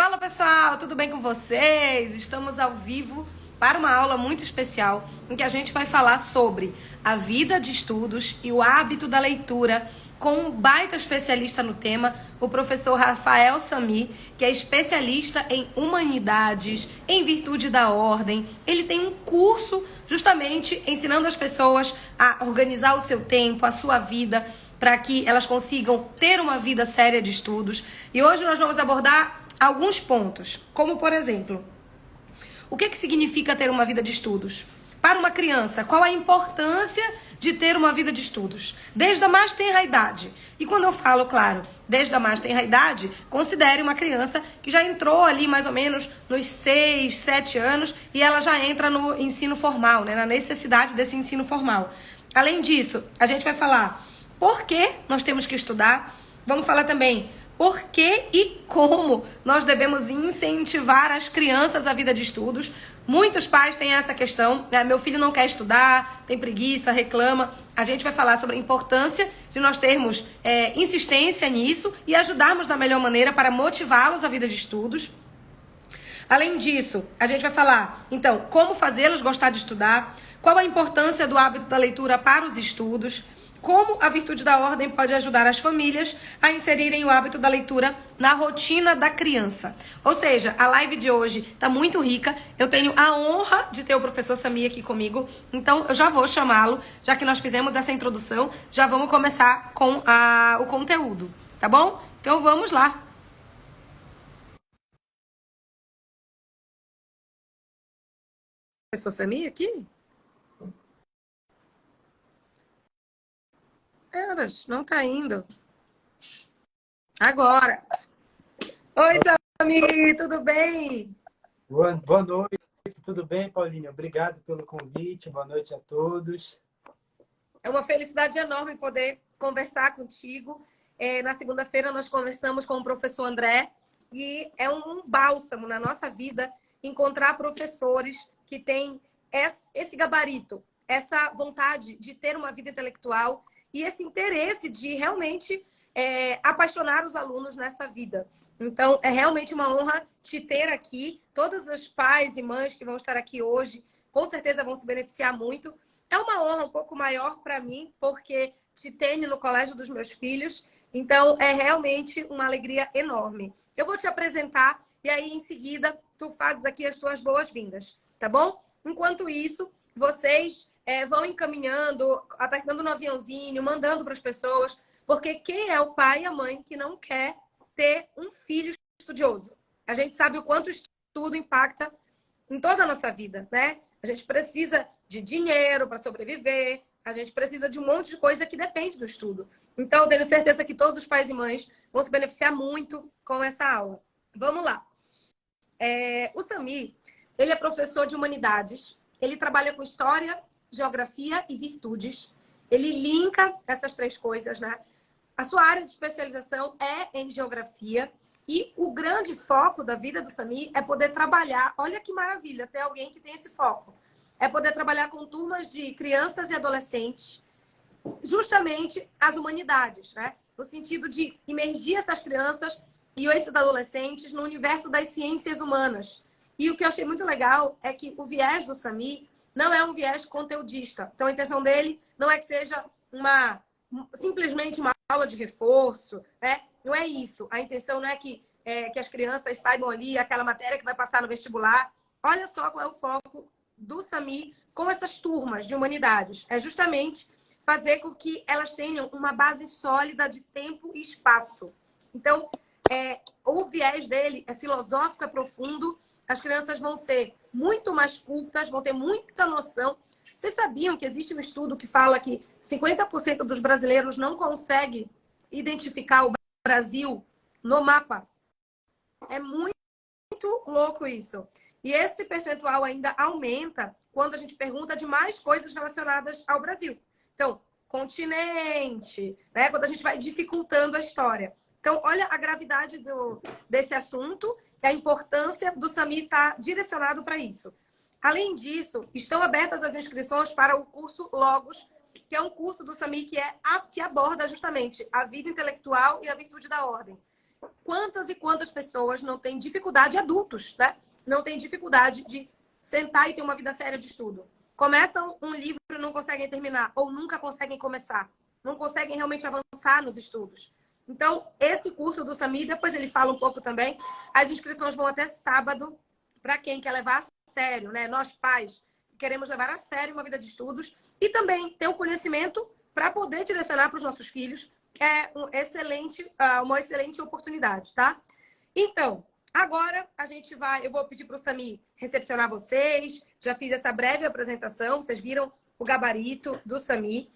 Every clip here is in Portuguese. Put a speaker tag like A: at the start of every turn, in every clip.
A: Fala pessoal, tudo bem com vocês? Estamos ao vivo para uma aula muito especial em que a gente vai falar sobre a vida de estudos e o hábito da leitura com um baita especialista no tema, o professor Rafael Sami, que é especialista em humanidades, em virtude da ordem. Ele tem um curso justamente ensinando as pessoas a organizar o seu tempo, a sua vida, para que elas consigam ter uma vida séria de estudos. E hoje nós vamos abordar alguns pontos, como por exemplo, o que significa ter uma vida de estudos? Para uma criança, qual a importância de ter uma vida de estudos? Desde a mais tenra idade. E quando eu falo, claro, desde a mais tenra idade, considere uma criança que já entrou ali mais ou menos nos 6, 7 anos e ela já entra no ensino formal, né? Na necessidade desse ensino formal. Além disso, a gente vai falar por que nós temos que estudar. Vamos falar também por que e como nós devemos incentivar as crianças à vida de estudos. Muitos pais têm essa questão, né? Meu filho não quer estudar, tem preguiça, reclama. A gente vai falar sobre a importância de nós termos insistência nisso e ajudarmos da melhor maneira para motivá-los à vida de estudos. Além disso, a gente vai falar, então, como fazê-los gostar de estudar, qual a importância do hábito da leitura para os estudos, como a virtude da ordem pode ajudar as famílias a inserirem o hábito da leitura na rotina da criança. Ou seja, a live de hoje está muito rica. Eu tenho a honra de ter o professor Sami aqui comigo. Então, eu já vou chamá-lo, já que nós fizemos essa introdução, já vamos começar com o conteúdo, tá bom? Então, vamos lá. Professor Sami aqui? Eras, não tá indo. Agora. Oi, Sami, tudo bem?
B: Boa noite, tudo bem, Paulinho? Obrigado pelo convite, boa noite a todos.
A: É uma felicidade enorme poder conversar contigo. Na segunda-feira nós conversamos com o professor André e é um bálsamo na nossa vida encontrar professores que têm esse gabarito, essa vontade de ter uma vida intelectual e esse interesse de realmente apaixonar os alunos nessa vida. Então, é realmente uma honra te ter aqui. Todos os pais e mães que vão estar aqui hoje, com certeza vão se beneficiar muito. É uma honra um pouco maior para mim, porque te tenho no colégio dos meus filhos. Então, é realmente uma alegria enorme. Eu vou te apresentar e aí, em seguida, tu fazes aqui as tuas boas-vindas, tá bom? Enquanto isso, vocês vão encaminhando, apertando no aviãozinho, mandando para as pessoas, porque quem é o pai e a mãe que não quer ter um filho estudioso? A gente sabe o quanto o estudo impacta em toda a nossa vida, né? A gente precisa de dinheiro para sobreviver, a gente precisa de um monte de coisa que depende do estudo. Então, eu tenho certeza que todos os pais e mães vão se beneficiar muito com essa aula. Vamos lá. O Sami, ele é professor de humanidades, ele trabalha com história, geografia e virtudes. Ele linka essas três coisas, né? A sua área de especialização é em geografia e o grande foco da vida do Sami é poder trabalhar, olha que maravilha, ter alguém que tem esse foco, é poder trabalhar com turmas de crianças e adolescentes, justamente as humanidades, né? No sentido de imergir essas crianças e esses adolescentes no universo das ciências humanas. E o que eu achei muito legal é que o viés do Sami não é um viés conteudista. Então, a intenção dele não é que seja simplesmente uma aula de reforço, né? Não é isso. A intenção não é que as crianças saibam ali aquela matéria que vai passar no vestibular. Olha só qual é o foco do Sami com essas turmas de humanidades. É justamente fazer com que elas tenham uma base sólida de tempo e espaço. Então, o viés dele é filosófico, é profundo. As crianças vão ser muito mais cultas, vão ter muita noção. Vocês sabiam que existe um estudo que fala que 50% dos brasileiros não conseguem identificar o Brasil no mapa? É muito louco isso. E esse percentual ainda aumenta quando a gente pergunta de mais coisas relacionadas ao Brasil. Então, continente, né? Quando a gente vai dificultando a história. Então, olha a gravidade desse assunto e a importância do Sami estar direcionado para isso. Além disso, estão abertas as inscrições para o curso Logos, que é um curso do Sami que aborda justamente a vida intelectual e a virtude da ordem. quantas e quantas pessoas não têm dificuldade, adultos, né? Não têm dificuldade de sentar e ter uma vida séria de estudo. Começam um livro e não conseguem terminar, ou nunca conseguem começar. Não conseguem realmente avançar nos estudos. Então, esse curso do Sami, depois ele fala um pouco também, as inscrições vão até sábado, para quem quer levar a sério, né? Nós, pais, queremos levar a sério uma vida de estudos e também ter o conhecimento para poder direcionar para os nossos filhos. É uma excelente oportunidade, tá? Então, agora eu vou pedir para o Sami recepcionar vocês. Já fiz essa breve apresentação, vocês viram o gabarito do Sami.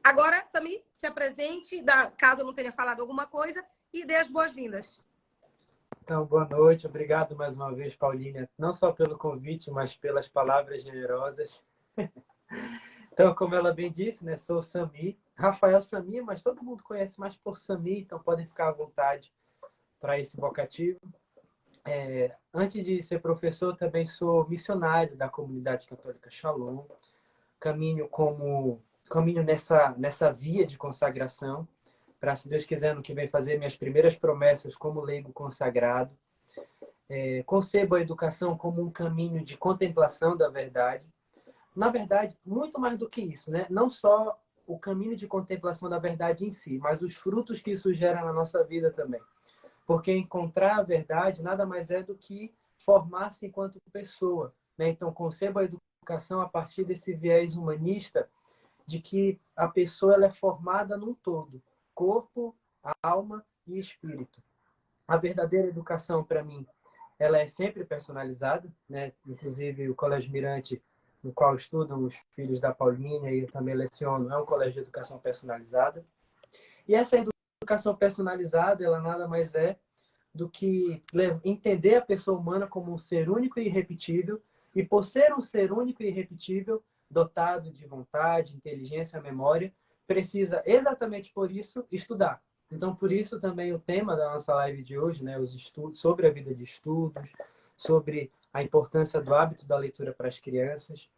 A: Agora, Sami, se apresente, caso eu não tenha falado alguma coisa, e dê as boas-vindas.
B: Então, boa noite. Obrigado mais uma vez, Paulínia, não só pelo convite, mas pelas palavras generosas. Então, como ela bem disse, né, sou Sami, Rafael Sami, mas todo mundo conhece mais por Sami, então podem ficar à vontade para esse vocativo. Antes de ser professor, também sou missionário da comunidade católica Shalom, caminho nessa via de consagração, para, se Deus quiser, no que vem fazer minhas primeiras promessas como leigo consagrado. Concebo a educação como um caminho de contemplação da verdade. Na verdade, muito mais do que isso, né? Não só o caminho de contemplação da verdade em si, mas os frutos que isso gera na nossa vida também. Porque encontrar a verdade nada mais é do que formar-se enquanto pessoa, né? Então, concebo a educação a partir desse viés humanista de que a pessoa ela é formada num todo, corpo, alma e espírito. A verdadeira educação, para mim, ela é sempre personalizada, né? Inclusive, o Colégio Mirante, no qual estudam os filhos da Paulinha e eu também leciono, é um colégio de educação personalizada. E essa educação personalizada, ela nada mais é do que entender a pessoa humana como um ser único e irrepetível, e por ser um ser único e irrepetível, dotado de vontade, inteligência, memória, precisa exatamente por isso estudar. Então, por isso também o tema da nossa live de hoje, né, os estudos sobre a vida de estudos, sobre a importância do hábito da leitura para as crianças.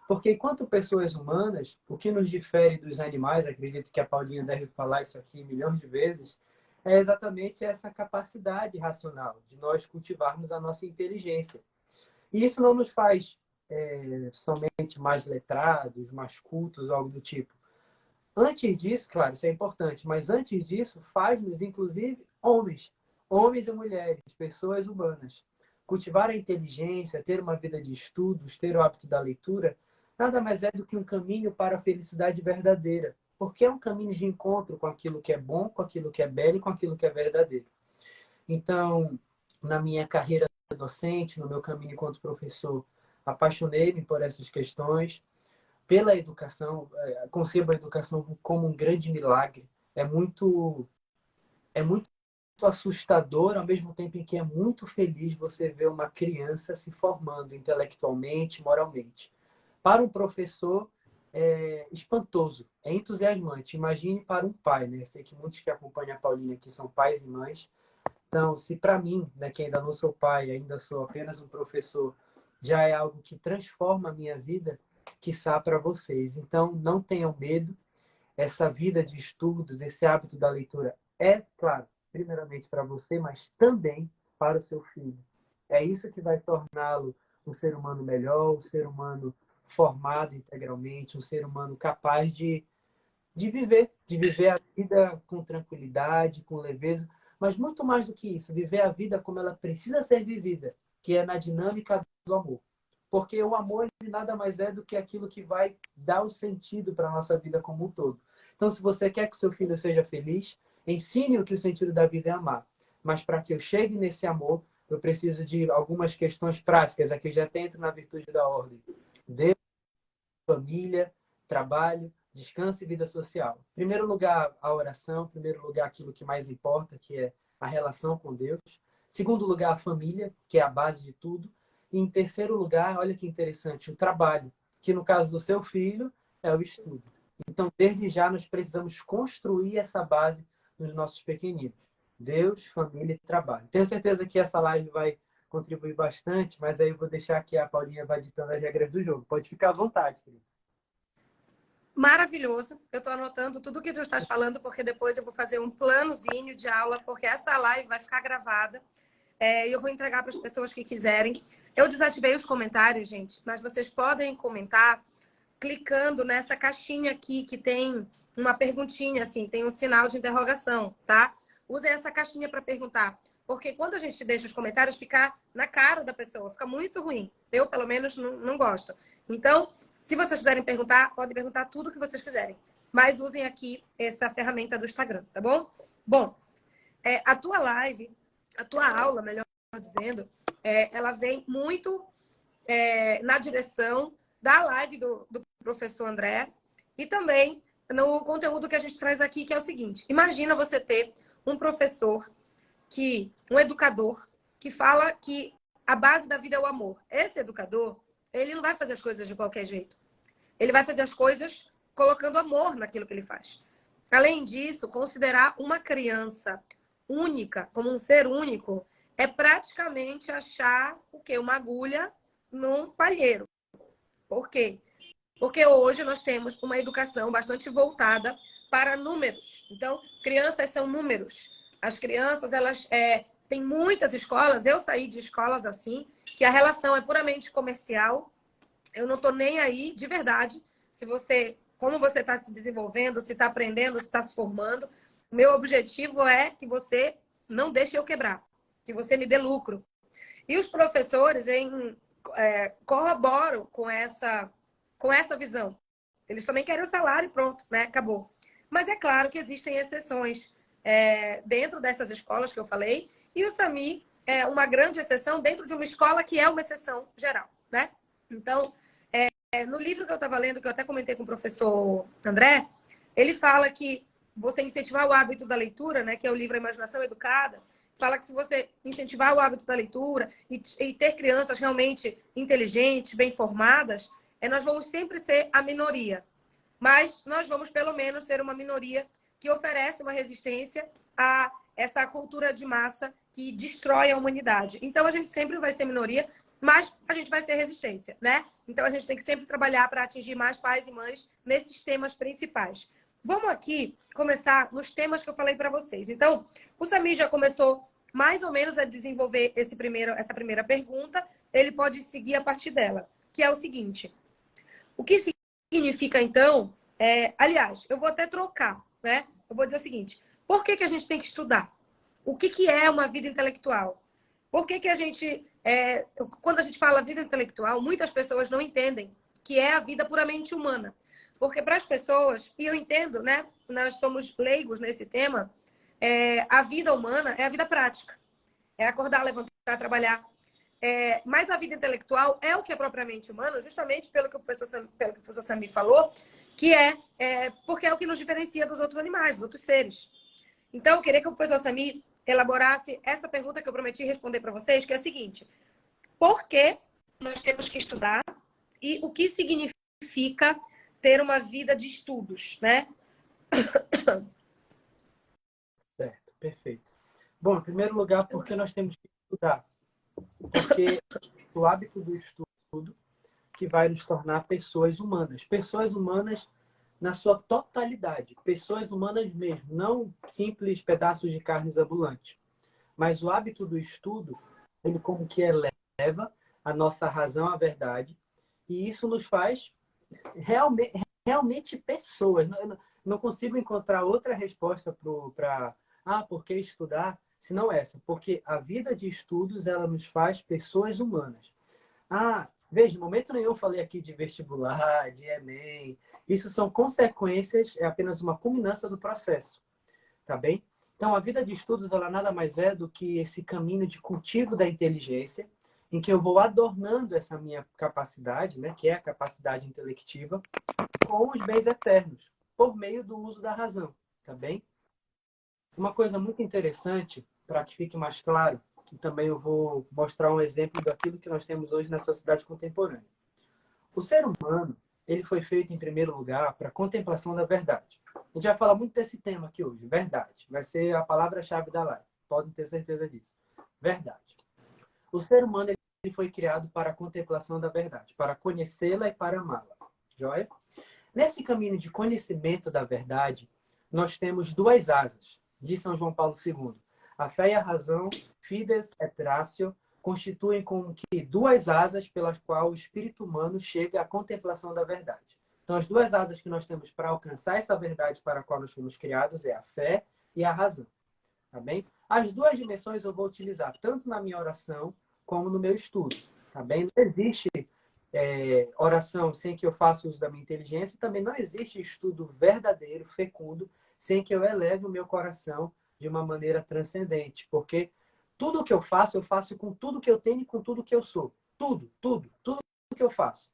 B: Porque enquanto pessoas humanas, o que nos difere dos animais, acredito que a Paulinha deve falar isso aqui milhões de vezes, é exatamente essa capacidade racional de nós cultivarmos a nossa inteligência. E isso não nos faz somente mais letrados, mais cultos, algo do tipo. Antes disso, claro, isso é importante, mas antes disso, faz-nos, inclusive, homens. Homens e mulheres, pessoas humanas. Cultivar a inteligência, ter uma vida de estudos, ter o hábito da leitura, nada mais é do que um caminho para a felicidade verdadeira. Porque é um caminho de encontro com aquilo que é bom, com aquilo que é belo e com aquilo que é verdadeiro. Então, na minha carreira docente, no meu caminho enquanto professor, apaixonei-me por essas questões, pela educação, concebo a educação como um grande milagre. É muito assustador, ao mesmo tempo em que é muito feliz você ver uma criança se formando intelectualmente, moralmente. Para um professor, é espantoso, é entusiasmante. Imagine para um pai, né? Eu sei que muitos que acompanham a Paulinha aqui são pais e mães. Então, se para mim, né, que ainda não sou pai, ainda sou apenas um professor, já é algo que transforma a minha vida, quiçá para vocês. Então, não tenham medo. Essa vida de estudos, esse hábito da leitura é, claro, primeiramente para você, mas também para o seu filho. É isso que vai torná-lo um ser humano melhor, um ser humano formado integralmente, um ser humano capaz de viver a vida com tranquilidade, com leveza, mas muito mais do que isso, viver a vida como ela precisa ser vivida, que é na dinâmica do amor. Porque o amor ele nada mais é do que aquilo que vai dar o sentido para a nossa vida como um todo. Então, se você quer que o seu filho seja feliz, ensine-o que o sentido da vida é amar. Mas para que eu chegue nesse amor, eu preciso de algumas questões práticas. Aqui já entro na virtude da ordem. Deus, família, trabalho, descanso e vida social. Em primeiro lugar, a oração. Em primeiro lugar, aquilo que mais importa, que é a relação com Deus. Em segundo lugar, a família, que é a base de tudo. E em terceiro lugar, olha que interessante, o trabalho, que no caso do seu filho é o estudo. Então, desde já, nós precisamos construir essa base nos nossos pequeninos. Deus, família e trabalho. Tenho certeza que essa live vai contribuir bastante, mas aí eu vou deixar que a Paulinha vai ditando as regras do jogo. Pode ficar à vontade, querido.
A: maravilhoso. Eu estou anotando tudo que tu estás falando, porque depois eu vou fazer um planozinho de aula, porque essa live vai ficar gravada. E eu vou entregar para as pessoas que quiserem. Eu desativei os comentários, gente, mas vocês podem comentar clicando nessa caixinha aqui que tem uma perguntinha, assim, tem um sinal de interrogação, tá? Usem essa caixinha para perguntar. Porque quando a gente deixa os comentários, fica na cara da pessoa, fica muito ruim. Eu, pelo menos, não gosto. Então, se vocês quiserem perguntar, podem perguntar tudo o que vocês quiserem. Mas usem aqui essa ferramenta do Instagram, tá bom? Bom, a tua live, a tua aula, melhor dizendo, ela vem muito na direção da live do professor André e também no conteúdo que a gente traz aqui, que é o seguinte. Imagina você ter um professor, um educador, que fala que a base da vida é o amor. Esse educador, ele não vai fazer as coisas de qualquer jeito. Ele vai fazer as coisas colocando amor naquilo que ele faz. Além disso, considerar uma criança única, como um ser único, é praticamente achar o quê? Uma agulha num palheiro. Por quê? Porque hoje nós temos uma educação bastante voltada para números. Então, crianças são números. As crianças, elas têm muitas escolas. Eu saí de escolas assim, que a relação é puramente comercial. Eu não estou nem aí, de verdade, como você está se desenvolvendo, se está aprendendo, se está se formando. Meu objetivo é que você não deixe eu quebrar, que você me dê lucro. E os professores corroboram com essa visão. Eles também querem o salário e pronto, né? Acabou. Mas é claro que existem exceções dentro dessas escolas que eu falei, e o SAMI é uma grande exceção dentro de uma escola que é uma exceção geral, né? Então, no livro que eu estava lendo, que eu até comentei com o professor André, ele fala que você incentivar o hábito da leitura, né, que é o livro A Imaginação Educada, fala que se você incentivar o hábito da leitura e ter crianças realmente inteligentes, bem formadas, nós vamos sempre ser a minoria. Mas nós vamos, pelo menos, ser uma minoria que oferece uma resistência a essa cultura de massa que destrói a humanidade. Então, a gente sempre vai ser minoria, mas a gente vai ser resistência, né? Então, a gente tem que sempre trabalhar para atingir mais pais e mães nesses temas principais. Vamos aqui começar nos temas que eu falei para vocês. Então, o Samir já começou mais ou menos a desenvolver essa primeira pergunta. Ele pode seguir a partir dela, que é o seguinte. O que significa, então... aliás, eu vou até trocar, né? Eu vou dizer o seguinte. Por que a gente tem que estudar? O que é uma vida intelectual? Por que a gente... quando a gente fala vida intelectual, muitas pessoas não entendem que é a vida puramente humana. Porque para as pessoas, e eu entendo, né? Nós somos leigos nesse tema, a vida humana é a vida prática. É acordar, levantar, trabalhar. Mas a vida intelectual é o que é propriamente humano, justamente pelo que o professor Samir falou, que porque é o que nos diferencia dos outros animais, dos outros seres. Então, eu queria que o professor Samir elaborasse essa pergunta que eu prometi responder para vocês, que é a seguinte. Por que nós temos que estudar e o que significa ter uma vida de estudos, né?
B: Certo, perfeito. Bom, em primeiro lugar, por que nós temos que estudar? Porque o hábito do estudo que vai nos tornar pessoas humanas. Pessoas humanas na sua totalidade. Pessoas humanas mesmo, não simples pedaços de carnes ambulantes. Mas o hábito do estudo, ele como que eleva a nossa razão à verdade. E isso nos faz realmente pessoas. Não consigo encontrar outra resposta para por que estudar, senão essa. Porque a vida de estudos, ela nos faz pessoas humanas. Veja, em momento nenhum eu falei aqui de vestibular, de Enem. Isso são consequências, é apenas uma culminância do processo. Tá bem? Então, a vida de estudos, ela nada mais é do que esse caminho de cultivo da inteligência, em que eu vou adornando essa minha capacidade, né, que é a capacidade intelectiva, com os bens eternos, por meio do uso da razão. Tá bem? Uma coisa muito interessante, para que fique mais claro, e também eu vou mostrar um exemplo daquilo que nós temos hoje na sociedade contemporânea. O ser humano, ele foi feito, em primeiro lugar, para a contemplação da verdade. A gente vai falar muito desse tema aqui hoje, verdade. Vai ser a palavra-chave da live. Podem ter certeza disso. Verdade. O ser humano, ele foi criado para a contemplação da verdade, para conhecê-la e para amá-la. Joia? Nesse caminho de conhecimento da verdade, nós temos duas asas, diz São João Paulo II. A fé e a razão, fides et ratio, constituem como que duas asas pelas quais o espírito humano chega à contemplação da verdade. Então, as duas asas que nós temos para alcançar essa verdade para a qual nós fomos criados é a fé e a razão. Tá bem? As duas dimensões eu vou utilizar tanto na minha oração como no meu estudo. Tá bem? Não existe oração sem que eu faça uso da minha inteligência, e também não existe estudo verdadeiro, fecundo, sem que eu eleve o meu coração de uma maneira transcendente, porque tudo que eu faço com tudo que eu tenho e com tudo que eu sou. Tudo que eu faço.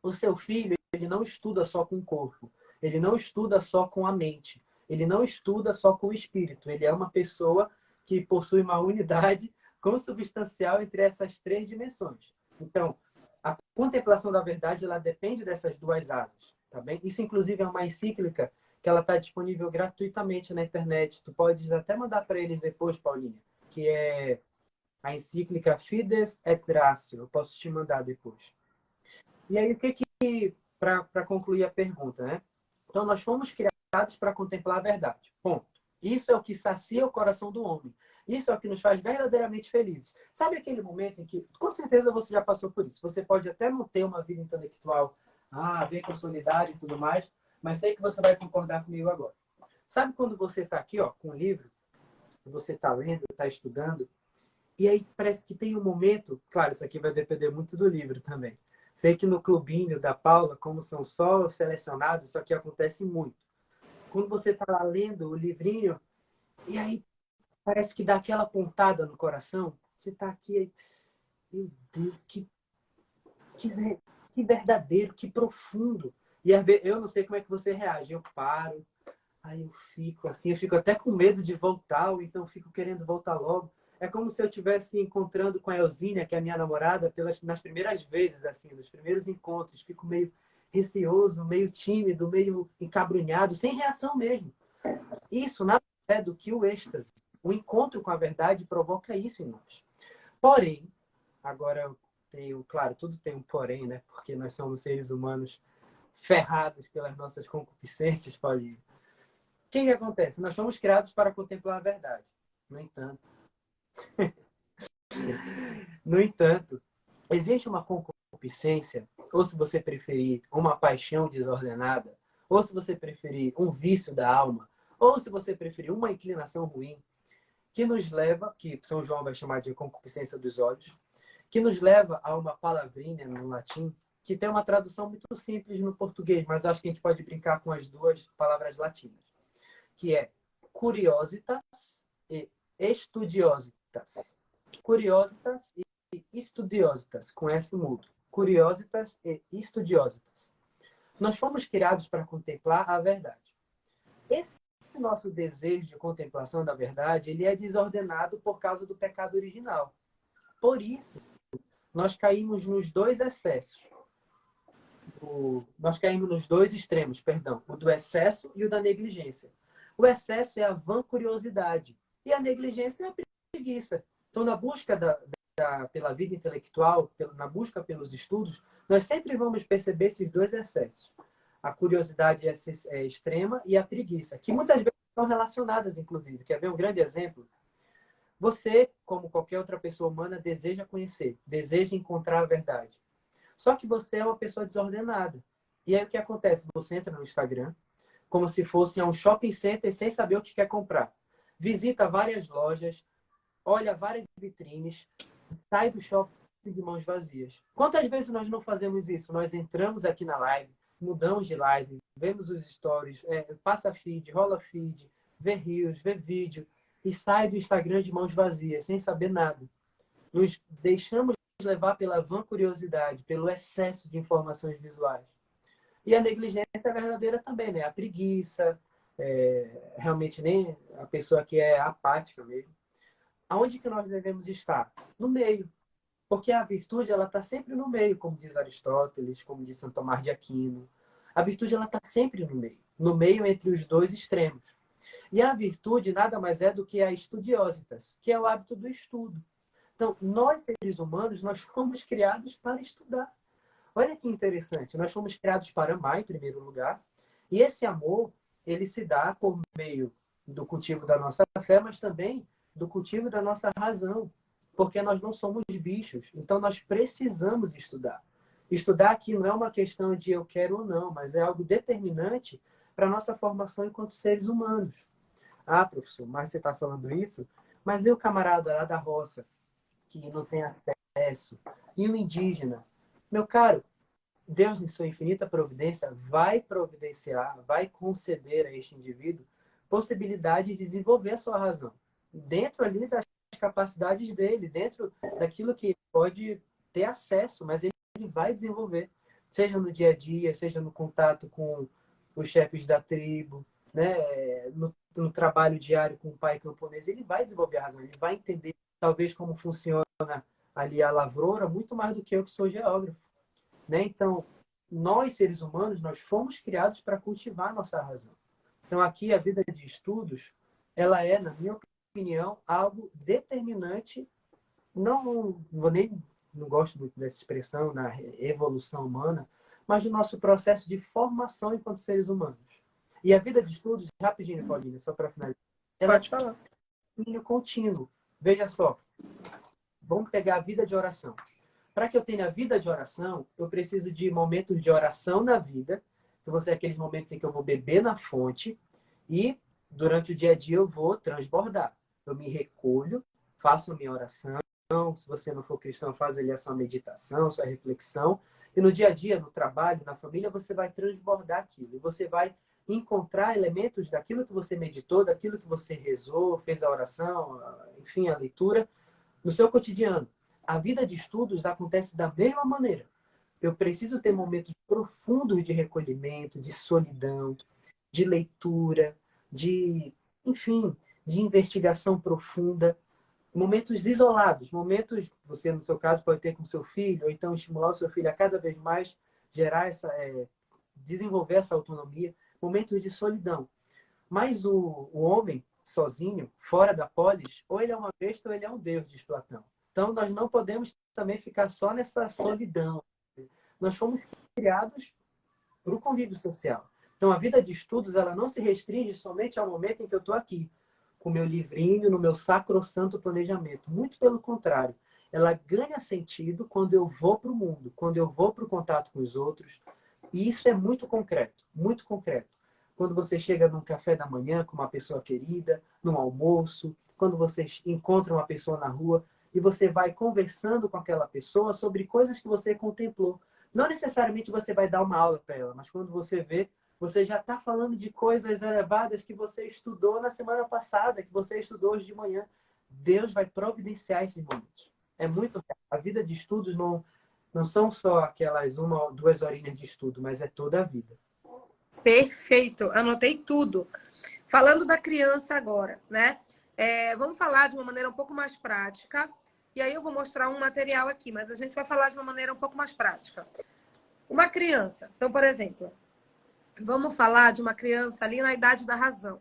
B: O seu filho, ele não estuda só com o corpo, ele não estuda só com a mente, ele não estuda só com o espírito, ele é uma pessoa que possui uma unidade consubstancial entre essas três dimensões. Então, a contemplação da verdade, ela depende dessas duas asas, tá bem? Isso, inclusive, é uma encíclica que ela está disponível gratuitamente na internet. Tu podes até mandar para eles depois, Paulinha, que é a encíclica Fides et Ratio. Eu posso te mandar depois. E aí, o que para concluir a pergunta, né? Então, nós fomos criados para contemplar a verdade. Ponto. Isso é o que sacia o coração do homem. Isso é o que nos faz verdadeiramente felizes. Sabe aquele momento em que, com certeza você já passou por isso. Você pode até não ter uma vida intelectual, bem consolidada e tudo mais, mas sei que você vai concordar comigo agora. Sabe quando você está aqui, ó, com um livro, você está lendo, está estudando, e aí parece que tem um momento, claro, isso aqui vai depender muito do livro também. Sei que no clubinho da Paula, como são só selecionados, isso aqui acontece muito. Quando você está lá lendo o livrinho, e aí parece que dá aquela pontada no coração, você está aqui, aí, meu Deus, que verdadeiro, que profundo. E eu não sei como é que você reage, eu paro, aí eu fico assim, eu fico até com medo de voltar, ou então fico querendo voltar logo. É como se eu estivesse encontrando com a Elzínia, que é a minha namorada, nas primeiras vezes, assim, nos primeiros encontros. Fico meio receoso, meio tímido, meio encabrunhado, sem reação mesmo. Isso nada é do que o êxtase. O encontro com a verdade provoca isso em nós. Porém, agora eu tenho, claro, tudo tem um porém, né? Porque nós somos seres humanos ferrados pelas nossas concupiscências, Paulinho. O que acontece? Nós somos criados para contemplar a verdade. No entanto, existe uma concupiscência, ou se você preferir, uma paixão desordenada, ou se você preferir, um vício da alma, ou se você preferir, uma inclinação ruim, que nos leva, que São João vai chamar de concupiscência dos olhos, que nos leva a uma palavrinha no latim, que tem uma tradução muito simples no português, mas acho que a gente pode brincar com as duas palavras latinas, que é curiositas e estudiositas. Curiositas e estudiositas, com S mudo. Curiositas e estudiositas. Nós fomos criados para contemplar a verdade. Esse nosso desejo de contemplação da verdade, ele é desordenado por causa do pecado original. Por isso, nós caímos nos dois excessos. Nós caímos nos dois extremos, perdão, o do excesso e o da negligência. O excesso é a vã curiosidade e a negligência é a preguiça. Então, na busca pela vida intelectual, na busca pelos estudos, nós sempre vamos perceber esses dois excessos. A curiosidade é extrema e a preguiça, que muitas vezes estão relacionadas, inclusive. Quer ver um grande exemplo? Você, como qualquer outra pessoa humana, deseja conhecer, deseja encontrar a verdade. Só que você é uma pessoa desordenada. E aí o que acontece? Você entra no Instagram, como se fosse um shopping center sem saber o que quer comprar. Visita várias lojas, olha várias vitrines, sai do shopping de mãos vazias. Quantas vezes nós não fazemos isso? Nós entramos aqui na live, mudamos de live, vemos os stories, passa feed, rola feed, vê reels, vê vídeo e sai do Instagram de mãos vazias, sem saber nada. Nos deixamos levar pela vã curiosidade, pelo excesso de informações visuais. E a negligência verdadeira também, né? A preguiça, realmente nem a pessoa que é apática mesmo. Aonde que nós devemos estar? No meio. Porque a virtude, ela está sempre no meio, como diz Aristóteles, como diz Santo Tomás de Aquino. A virtude, ela está sempre no meio. No meio entre os dois extremos. E a virtude nada mais é do que a estudiositas, que é o hábito do estudo. Então, nós, seres humanos, nós fomos criados para estudar. Olha que interessante, nós fomos criados para amar em primeiro lugar, e esse amor, ele se dá por meio do cultivo da nossa fé, mas também do cultivo da nossa razão, porque nós não somos bichos, então nós precisamos estudar. Estudar aqui não é uma questão de eu quero ou não, mas é algo determinante para a nossa formação enquanto seres humanos. Ah, professor, mas você está falando isso? Mas e o camarada lá da roça, que não tem acesso? E o indígena? Meu caro, Deus, em sua infinita providência, vai providenciar, vai conceder a este indivíduo possibilidade de desenvolver a sua razão. Dentro ali das capacidades dele, dentro daquilo que ele pode ter acesso, mas ele vai desenvolver. Seja no dia a dia, seja no contato com os chefes da tribo, né? No trabalho diário com o pai camponês, ele vai desenvolver a razão, ele vai entender talvez como funciona ali a lavoura, muito mais do que eu que sou geógrafo. Né? Então, nós, seres humanos, nós fomos criados para cultivar a nossa razão. Então, aqui, a vida de estudos, ela é, na minha opinião, algo determinante. Não gosto muito dessa expressão, na evolução humana, mas do nosso processo de formação enquanto seres humanos. E a vida de estudos, rapidinho, Paulina, só para finalizar, ela
A: Pode falar.
B: é um contínuo. Veja só, vamos pegar a vida de oração. Para que eu tenha a vida de oração, eu preciso de momentos de oração na vida, que vão ser aqueles momentos em que eu vou beber na fonte e durante o dia a dia eu vou transbordar. Eu me recolho, faço a minha oração, se você não for cristão, faz ali a sua meditação, sua reflexão, e no dia a dia, no trabalho, na família, você vai transbordar aquilo, e você vai encontrar elementos daquilo que você meditou, daquilo que você rezou, fez a oração, enfim, a leitura, no seu cotidiano. A vida de estudos acontece da mesma maneira. Eu preciso ter momentos profundos de recolhimento, de solidão, de leitura, enfim, de investigação profunda. Momentos isolados, momentos, você no seu caso pode ter com seu filho, ou então estimular o seu filho a cada vez mais desenvolver essa autonomia. Momentos de solidão. Mas o homem, sozinho, fora da polis, ou ele é uma besta ou ele é um deus, diz Platão. Então, nós não podemos também ficar só nessa solidão. Nós fomos criados para o convívio social. Então, a vida de estudos, ela não se restringe somente ao momento em que eu estou aqui, com o meu livrinho, no meu sacrossanto planejamento. Muito pelo contrário. Ela ganha sentido quando eu vou para o mundo, quando eu vou para o contato com os outros. E isso é muito concreto, muito concreto. Quando você chega num café da manhã com uma pessoa querida, num almoço, quando você encontra uma pessoa na rua, e você vai conversando com aquela pessoa sobre coisas que você contemplou. Não necessariamente você vai dar uma aula para ela, mas quando você vê, você já está falando de coisas elevadas que você estudou na semana passada, que você estudou hoje de manhã. Deus vai providenciar esses momentos. É muito. A vida de estudos não são só aquelas 1 ou 2 horinhas de estudo, mas é toda a vida.
A: Perfeito, anotei tudo. Falando da criança agora, né? Vamos falar de uma maneira um pouco mais prática. E aí eu vou mostrar um material aqui, mas a gente vai falar de uma maneira um pouco mais prática. Uma criança. Então, por exemplo, vamos falar de uma criança ali na idade da razão.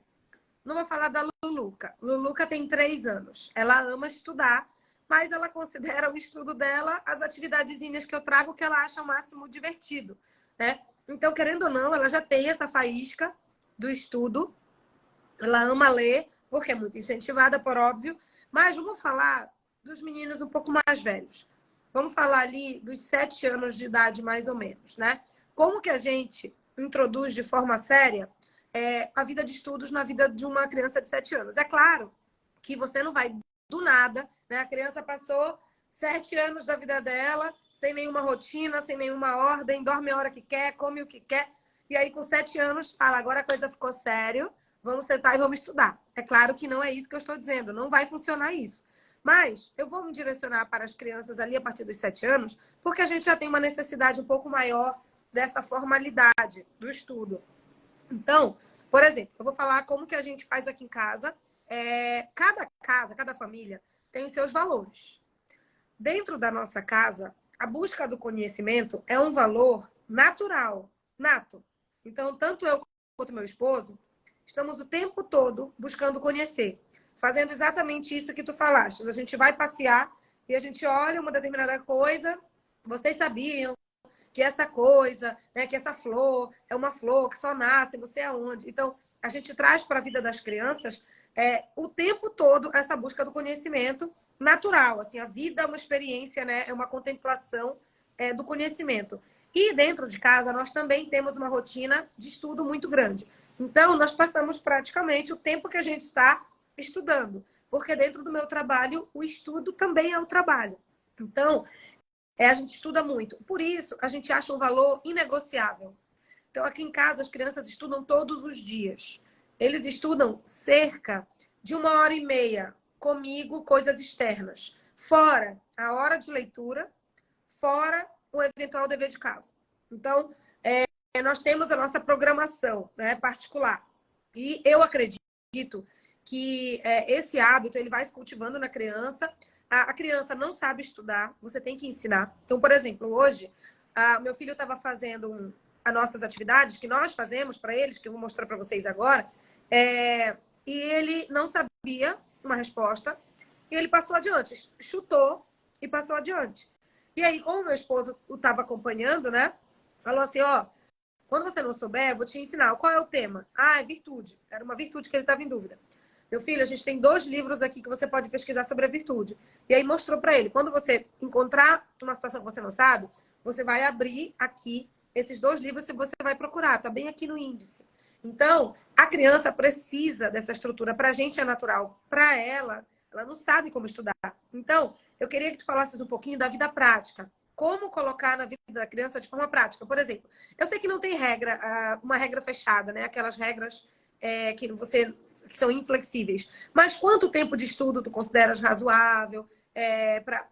A: Não vou falar da Luluca. Luluca tem 3 anos. Ela ama estudar, mas ela considera o estudo dela as atividadezinhas que eu trago que ela acha o máximo divertido, né? Então, querendo ou não, ela já tem essa faísca do estudo. Ela ama ler, porque é muito incentivada, por óbvio. Mas vamos falar dos meninos um pouco mais velhos. Vamos falar ali dos 7 anos de idade, mais ou menos, né? Como que a gente introduz de forma séria a vida de estudos na vida de uma criança de 7 anos? É claro que você não vai do nada, né? A criança passou 7 anos da vida dela, sem nenhuma rotina, sem nenhuma ordem, dorme a hora que quer, come o que quer. E aí, com 7 anos, fala, agora a coisa ficou sério, vamos sentar e vamos estudar. É claro que não é isso que eu estou dizendo, não vai funcionar isso. Mas eu vou me direcionar para as crianças ali a partir dos 7 anos, porque a gente já tem uma necessidade um pouco maior dessa formalidade do estudo. Então, por exemplo, eu vou falar como que a gente faz aqui em casa. Cada família tem os seus valores. Dentro da nossa casa, a busca do conhecimento é um valor natural, nato. Então, tanto eu quanto meu esposo, estamos o tempo todo buscando conhecer, fazendo exatamente isso que tu falaste. A gente vai passear e a gente olha uma determinada coisa. Vocês sabiam que essa coisa, né, que essa flor é uma flor que só nasce, não sei aonde. Então, a gente traz para a vida das crianças o tempo todo essa busca do conhecimento natural. Assim, a vida é uma experiência, né, é uma contemplação do conhecimento. E dentro de casa, nós também temos uma rotina de estudo muito grande. Então, nós passamos praticamente o tempo que a gente está estudando, porque dentro do meu trabalho, o estudo também é um trabalho. Então, a gente estuda muito. Por isso, a gente acha um valor inegociável. Então, aqui em casa, as crianças estudam todos os dias. Eles estudam cerca de 1h30 comigo, coisas externas. Fora a hora de leitura, fora o eventual dever de casa. Então, nós temos a nossa programação, né, particular. E eu acredito que esse hábito ele vai se cultivando na criança. A criança não sabe estudar, você tem que ensinar. Então, por exemplo, hoje, meu filho estava fazendo as nossas atividades que nós fazemos para eles, que eu vou mostrar para vocês agora, e ele não sabia uma resposta, e ele passou adiante, chutou e passou adiante. E aí, como meu esposo o estava acompanhando, né, falou assim, ó, quando você não souber, eu vou te ensinar. Qual é o tema? É virtude. Era uma virtude que ele estava em dúvida. Meu filho, a gente tem 2 livros aqui que você pode pesquisar sobre a virtude. E aí mostrou para ele. Quando você encontrar uma situação que você não sabe, você vai abrir aqui esses 2 livros e você vai procurar. Tá bem aqui no índice. Então, a criança precisa dessa estrutura. Para a gente é natural. Para ela, ela não sabe como estudar. Então, eu queria que tu falasses um pouquinho da vida prática. Como colocar na vida da criança de forma prática. Por exemplo, eu sei que não tem regra, uma regra fechada, né? Aquelas regras que são inflexíveis. Mas quanto tempo de estudo tu consideras razoável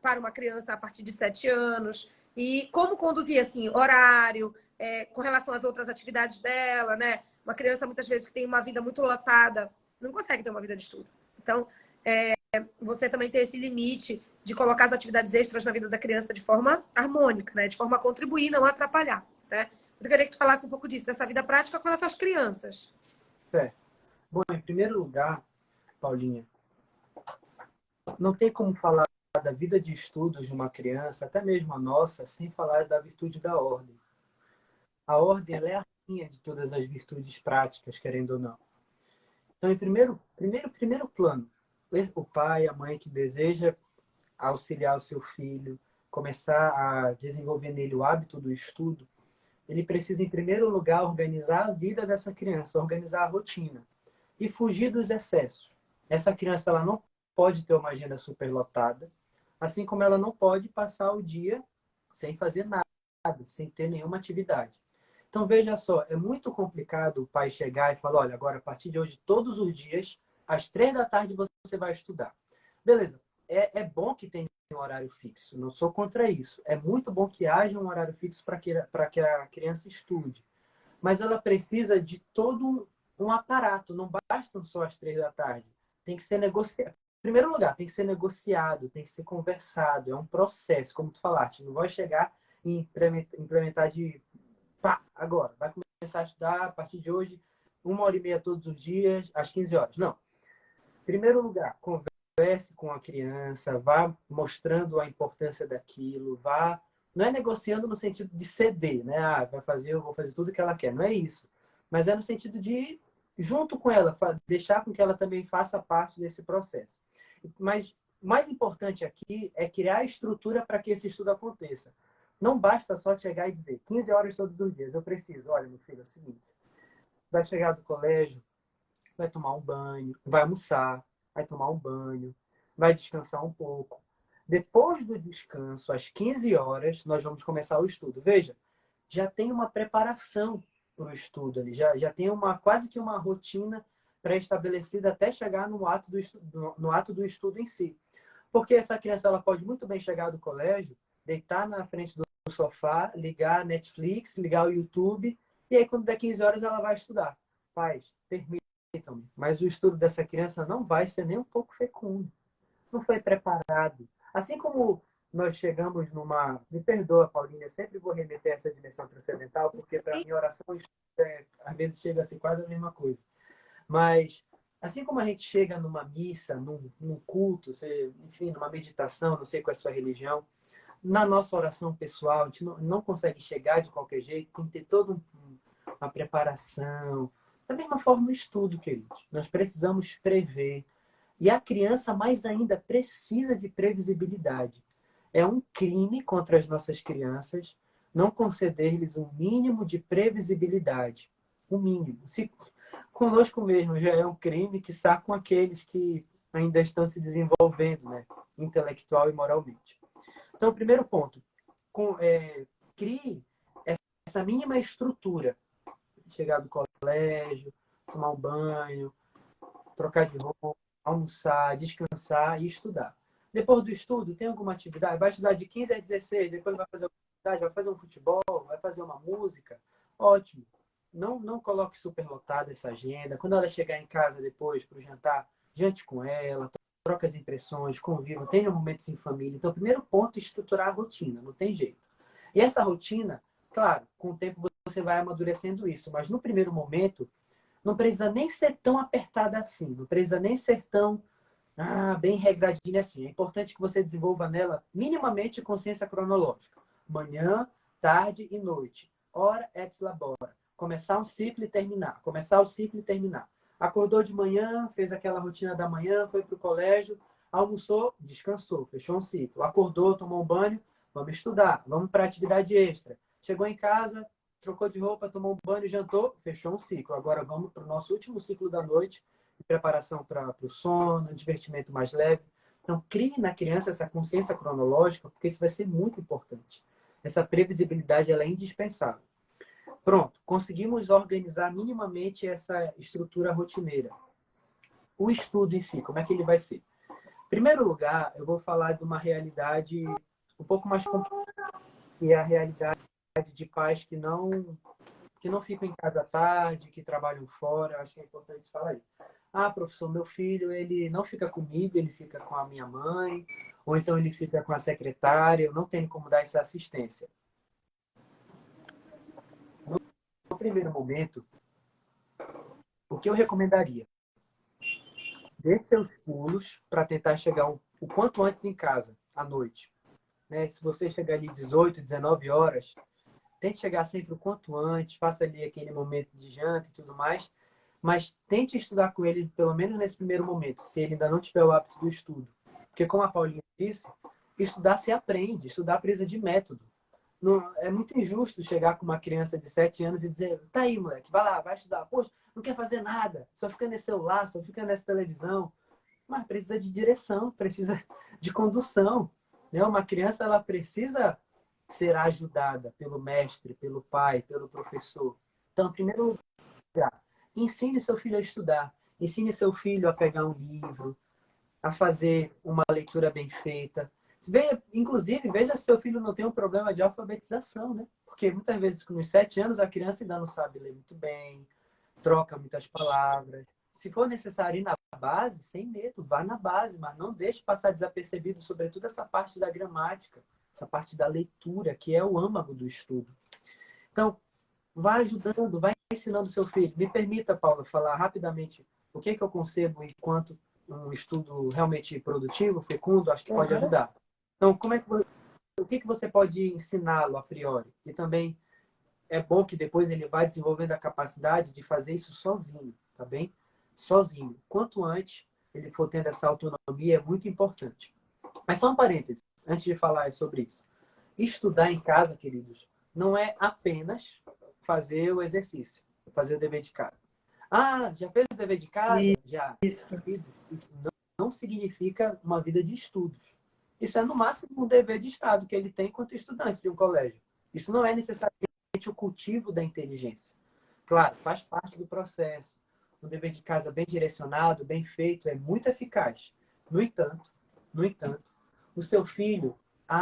A: para uma criança a partir de 7 anos? E como conduzir, assim, horário, com relação às outras atividades dela, né? Uma criança, muitas vezes, que tem uma vida muito lotada, não consegue ter uma vida de estudo. Então, você também tem esse limite de colocar as atividades extras na vida da criança de forma harmônica, né? De forma a contribuir, não atrapalhar, né? Mas eu queria que tu falasse um pouco disso, dessa vida prática com relação às crianças.
B: Bom, em primeiro lugar, Paulinha, não tem como falar da vida de estudos de uma criança, até mesmo a nossa, sem falar da virtude da ordem. A ordem ela é a rainha de todas as virtudes práticas, querendo ou não. Então, em primeiro plano, o pai, a mãe que deseja auxiliar o seu filho, começar a desenvolver nele o hábito do estudo, ele precisa, em primeiro lugar, organizar a vida dessa criança, organizar a rotina e fugir dos excessos. Essa criança ela não pode ter uma agenda superlotada, assim como ela não pode passar o dia sem fazer nada, sem ter nenhuma atividade. Então, veja só, é muito complicado o pai chegar e falar, olha, agora, a partir de hoje, todos os dias, às 3 da tarde, você vai estudar. Beleza, é bom que tenha um horário fixo, não sou contra isso. É muito bom que haja um horário fixo para que a criança estude. Mas ela precisa de todo um aparato, não bastam só as 3 da tarde. Tem que ser negociado. Em primeiro lugar, tem que ser negociado, tem que ser conversado. É um processo, como tu falaste. Não vai chegar e implementar de pá, agora. Vai começar a estudar a partir de hoje, 1h30 todos os dias, às 15 horas. Não. Em primeiro lugar, converse com a criança, vá mostrando a importância daquilo, vá. Não é negociando no sentido de ceder, né? Eu vou fazer tudo que ela quer. Não é isso. Mas é no sentido de, junto com ela, deixar com que ela também faça parte desse processo. Mas mais importante aqui é criar a estrutura para que esse estudo aconteça. Não basta só chegar e dizer 15 horas todos os dias. Eu preciso. Olha, meu filho, é o seguinte. Vai chegar do colégio, vai tomar um banho, vai almoçar, vai tomar um banho, vai descansar um pouco. Depois do descanso, às 15 horas, nós vamos começar o estudo. Veja, já tem uma preparação para o estudo ali, já tem quase que uma rotina pré-estabelecida até chegar no ato do estudo em si. Porque essa criança ela pode muito bem chegar do colégio, deitar na frente do sofá, ligar a Netflix, ligar o YouTube, e aí quando der 15 horas ela vai estudar. Pais, permitam-me, mas o estudo dessa criança não vai ser nem um pouco fecundo. Não foi preparado. Assim como nós chegamos numa... Me perdoa, Paulinha, eu sempre vou remeter a essa dimensão transcendental, porque para mim oração às vezes chega a ser quase a mesma coisa. Mas assim como a gente chega numa missa, num culto, enfim, numa meditação, não sei qual é a sua religião, Na nossa oração pessoal, a gente não consegue chegar de qualquer jeito, tem que ter toda uma preparação. Da mesma forma no estudo, queridos. Nós precisamos prever. E a criança, mais ainda, precisa de previsibilidade. É um crime contra as nossas crianças não conceder-lhes um mínimo de previsibilidade. O mínimo. Se conosco mesmo já é um crime, que está com aqueles que ainda estão se desenvolvendo, né? Intelectual e moralmente. Então, o primeiro ponto, crie essa mínima estrutura. Chegar do colégio, tomar um banho, trocar de roupa, almoçar, descansar e estudar. Depois do estudo, tem alguma atividade? Vai estudar de 15 a 16, depois vai fazer uma atividade, vai fazer um futebol, vai fazer uma música. Ótimo. Não coloque superlotada essa agenda. Quando ela chegar em casa depois para o jantar, jante com ela, troca as impressões, conviva, tenha momentos em família. Então, o primeiro ponto é estruturar a rotina, não tem jeito. E essa rotina, claro, com o tempo você vai amadurecendo isso, mas no primeiro momento, não precisa nem ser tão apertada assim, não precisa nem ser tão bem regradinha assim. É importante que você desenvolva nela minimamente consciência cronológica. Manhã, tarde e noite. Hora et labora. Começar um ciclo e terminar. Começar o ciclo e terminar. Acordou de manhã, fez aquela rotina da manhã, foi para o colégio, almoçou, descansou, fechou um ciclo. Acordou, tomou um banho, vamos estudar, vamos para atividade extra. Chegou em casa, trocou de roupa, tomou um banho, jantou, fechou um ciclo. Agora vamos para o nosso último ciclo da noite, de preparação para o sono, divertimento mais leve. Então, crie na criança essa consciência cronológica, porque isso vai ser muito importante. Essa previsibilidade ela é indispensável. Pronto, conseguimos organizar minimamente essa estrutura rotineira. O estudo em si, como é que ele vai ser? Em primeiro lugar, eu vou falar de uma realidade um pouco mais complicada, que é a realidade de pais que não ficam em casa à tarde, que trabalham fora. Acho que é importante falar isso. Professor, meu filho, ele não fica comigo, ele fica com a minha mãe, ou então ele fica com a secretária, eu não tenho como dar essa assistência. No primeiro momento, o que eu recomendaria? Dê seus pulos para tentar chegar o quanto antes em casa, à noite. Né? Se você chegar ali 18, 19 horas, tente chegar sempre o quanto antes, faça ali aquele momento de janta e tudo mais, mas tente estudar com ele, pelo menos nesse primeiro momento, se ele ainda não tiver o hábito do estudo. Porque, como a Paulinha disse, estudar se aprende, estudar precisa de método. Não, é muito injusto chegar com uma criança de 7 anos e dizer: tá aí, moleque, vai lá, vai estudar. Poxa, não quer fazer nada, só fica nesse celular, só fica nessa televisão. Mas precisa de direção, precisa de condução. Né? Uma criança, ela precisa ser ajudada pelo mestre, pelo pai, pelo professor. Então, em primeiro lugar, ensine seu filho a estudar. Ensine seu filho a pegar um livro, a fazer uma leitura bem feita. Inclusive, veja se seu filho não tem um problema de alfabetização, né? Porque muitas vezes, com os 7 anos, a criança ainda não sabe ler muito bem, troca muitas palavras. Se for necessário ir na base, sem medo, vá na base, mas não deixe passar desapercebido, sobretudo essa parte da gramática, essa parte da leitura, que é o âmago do estudo. Então, vá ajudando, vá ensinando seu filho. Me permita, Paula, falar rapidamente o que eu concebo enquanto um estudo realmente produtivo, fecundo, acho que pode ajudar. Então, o que você pode ensiná-lo a priori? E também é bom que depois ele vai desenvolvendo a capacidade de fazer isso sozinho, tá bem? Sozinho. Quanto antes ele for tendo essa autonomia, é muito importante. Mas só um parênteses, antes de falar sobre isso. Estudar em casa, queridos, não é apenas fazer o exercício, fazer o dever de casa. Já fez o dever de casa? Já.
C: Isso.
B: Isso não significa uma vida de estudos. Isso é, no máximo, um dever de Estado que ele tem enquanto estudante de um colégio. Isso não é necessariamente o cultivo da inteligência. Claro, faz parte do processo. Um dever de casa bem direcionado, bem feito, é muito eficaz. No entanto, o seu filho,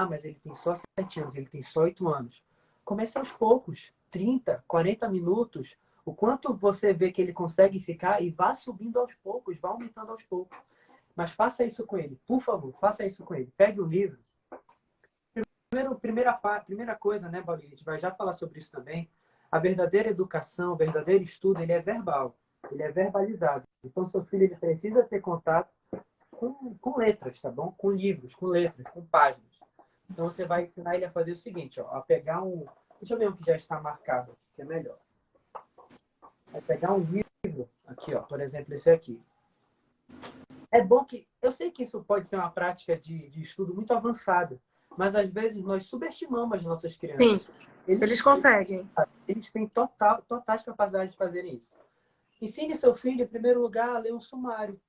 B: mas ele tem só 7 anos, ele tem só 8 anos. Comece aos poucos, 30, 40 minutos, o quanto você vê que ele consegue ficar e vá subindo aos poucos, vá aumentando aos poucos. Mas faça isso com ele, por favor, faça isso com ele. Pegue o livro. Primeira coisa, né, Paulinha? A gente vai já falar sobre isso também. A verdadeira educação, o verdadeiro estudo, ele é verbal, ele é verbalizado. Então, seu filho ele precisa ter contato com letras, tá bom? Com livros, com letras, com páginas. Então, você vai ensinar ele a fazer o seguinte, ó, a pegar um... Deixa eu ver o que já está marcado, que é melhor. Vai pegar um livro, aqui, ó, por exemplo, esse aqui. É bom que... Eu sei que isso pode ser uma prática de estudo muito avançada, mas às vezes nós subestimamos as nossas
A: Sim,
B: crianças.
A: eles conseguem.
B: Eles têm totais capacidades de fazerem isso. Ensine seu filho, em primeiro lugar, a ler um sumário,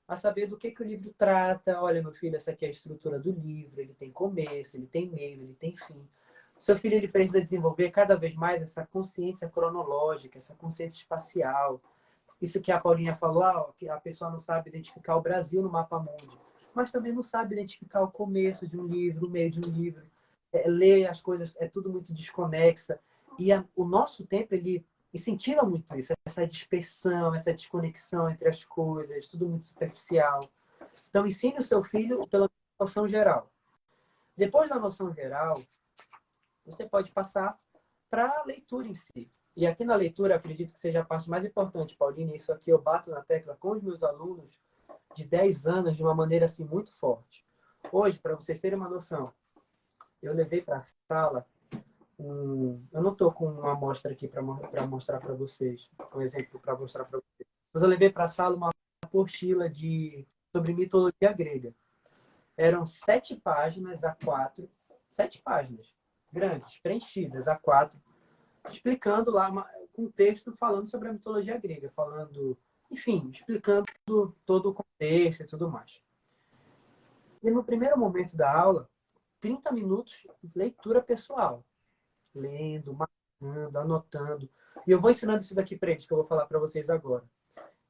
B: a saber do que o livro trata. Olha, meu filho, essa aqui é a estrutura do livro, ele tem começo, ele tem meio, ele tem fim. Seu filho ele precisa desenvolver cada vez mais essa consciência cronológica, essa consciência espacial. Isso que a Paulinha falou, que a pessoa não sabe identificar o Brasil no mapa mundi, mas também não sabe identificar o começo de um livro, o meio de um livro. Ler as coisas é tudo muito desconexa. E o nosso tempo, ele incentiva muito isso, essa dispersão, essa desconexão entre as coisas, tudo muito superficial. Então, ensine o seu filho pela noção geral. Depois da noção geral, você pode passar para a leitura em si. E aqui na leitura, acredito que seja a parte mais importante, Pauline. Isso aqui eu bato na tecla com os meus alunos de 10 anos de uma maneira assim muito forte. Hoje, para vocês terem uma noção, eu levei para a sala eu não estou com uma amostra aqui para mostrar para vocês, um exemplo para mostrar para vocês. Mas eu levei para a sala uma apostila sobre mitologia grega. Eram 7 páginas A4, 7 páginas grandes, preenchidas A4, explicando lá um texto falando sobre a mitologia grega, falando, enfim, explicando todo o contexto e tudo mais. E no primeiro momento da aula, 30 minutos leitura pessoal, lendo, marcando, anotando. E eu vou ensinando isso daqui para eles, que eu vou falar para vocês agora.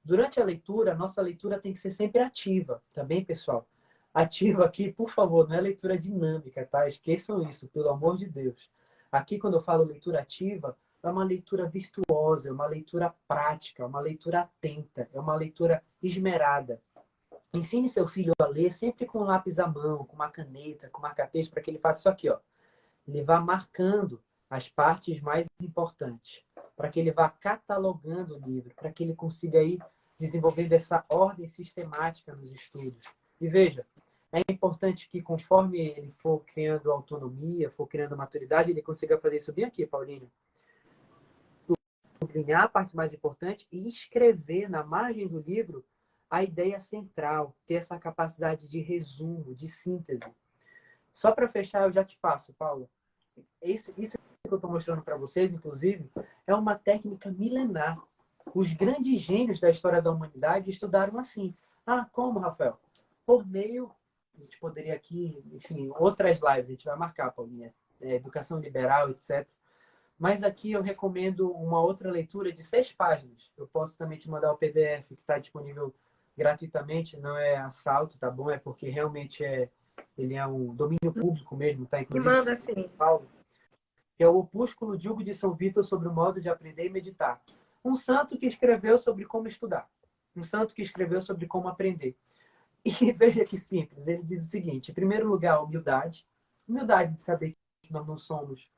B: Durante a leitura, a nossa leitura tem que ser sempre ativa, tá bem, pessoal? Ativa aqui, por favor, não é leitura dinâmica, tá? Esqueçam isso, pelo amor de Deus. Aqui, quando eu falo leitura ativa, é uma leitura virtuosa, é uma leitura prática, é uma leitura atenta, é uma leitura esmerada. Ensine seu filho a ler sempre com um lápis à mão, com uma caneta, com marca-texto, para que ele faça isso aqui, ó. Ele vá marcando as partes mais importantes, para que ele vá catalogando o livro, para que ele consiga ir desenvolvendo essa ordem sistemática nos estudos. E veja, é importante que conforme ele for criando autonomia, for criando maturidade, ele consiga fazer isso bem aqui, Paulinho. Sublinhar a parte mais importante e escrever na margem do livro a ideia central, ter essa capacidade de resumo, de síntese. Só para fechar, eu já te passo, Paulo. Isso que eu estou mostrando para vocês, inclusive, é uma técnica milenar. Os grandes gênios da história da humanidade estudaram assim. Ah, como, Rafael? Por meio, a gente poderia aqui, enfim, outras lives, a gente vai marcar, Paulinha, educação liberal, etc. Mas aqui eu recomendo uma outra leitura de 6 páginas. Eu posso também te mandar o PDF que está disponível gratuitamente, não é assalto, tá bom? É porque realmente ele é um domínio público mesmo, tá?
A: Me
B: Inclusive,
A: manda sim.
B: Paulo, que é o Opúsculo de Hugo de São Vitor sobre o modo de aprender e meditar. Um santo que escreveu sobre como estudar. Um santo que escreveu sobre como aprender. E veja que simples, ele diz o seguinte, em primeiro lugar, humildade. Humildade de saber que nós não somos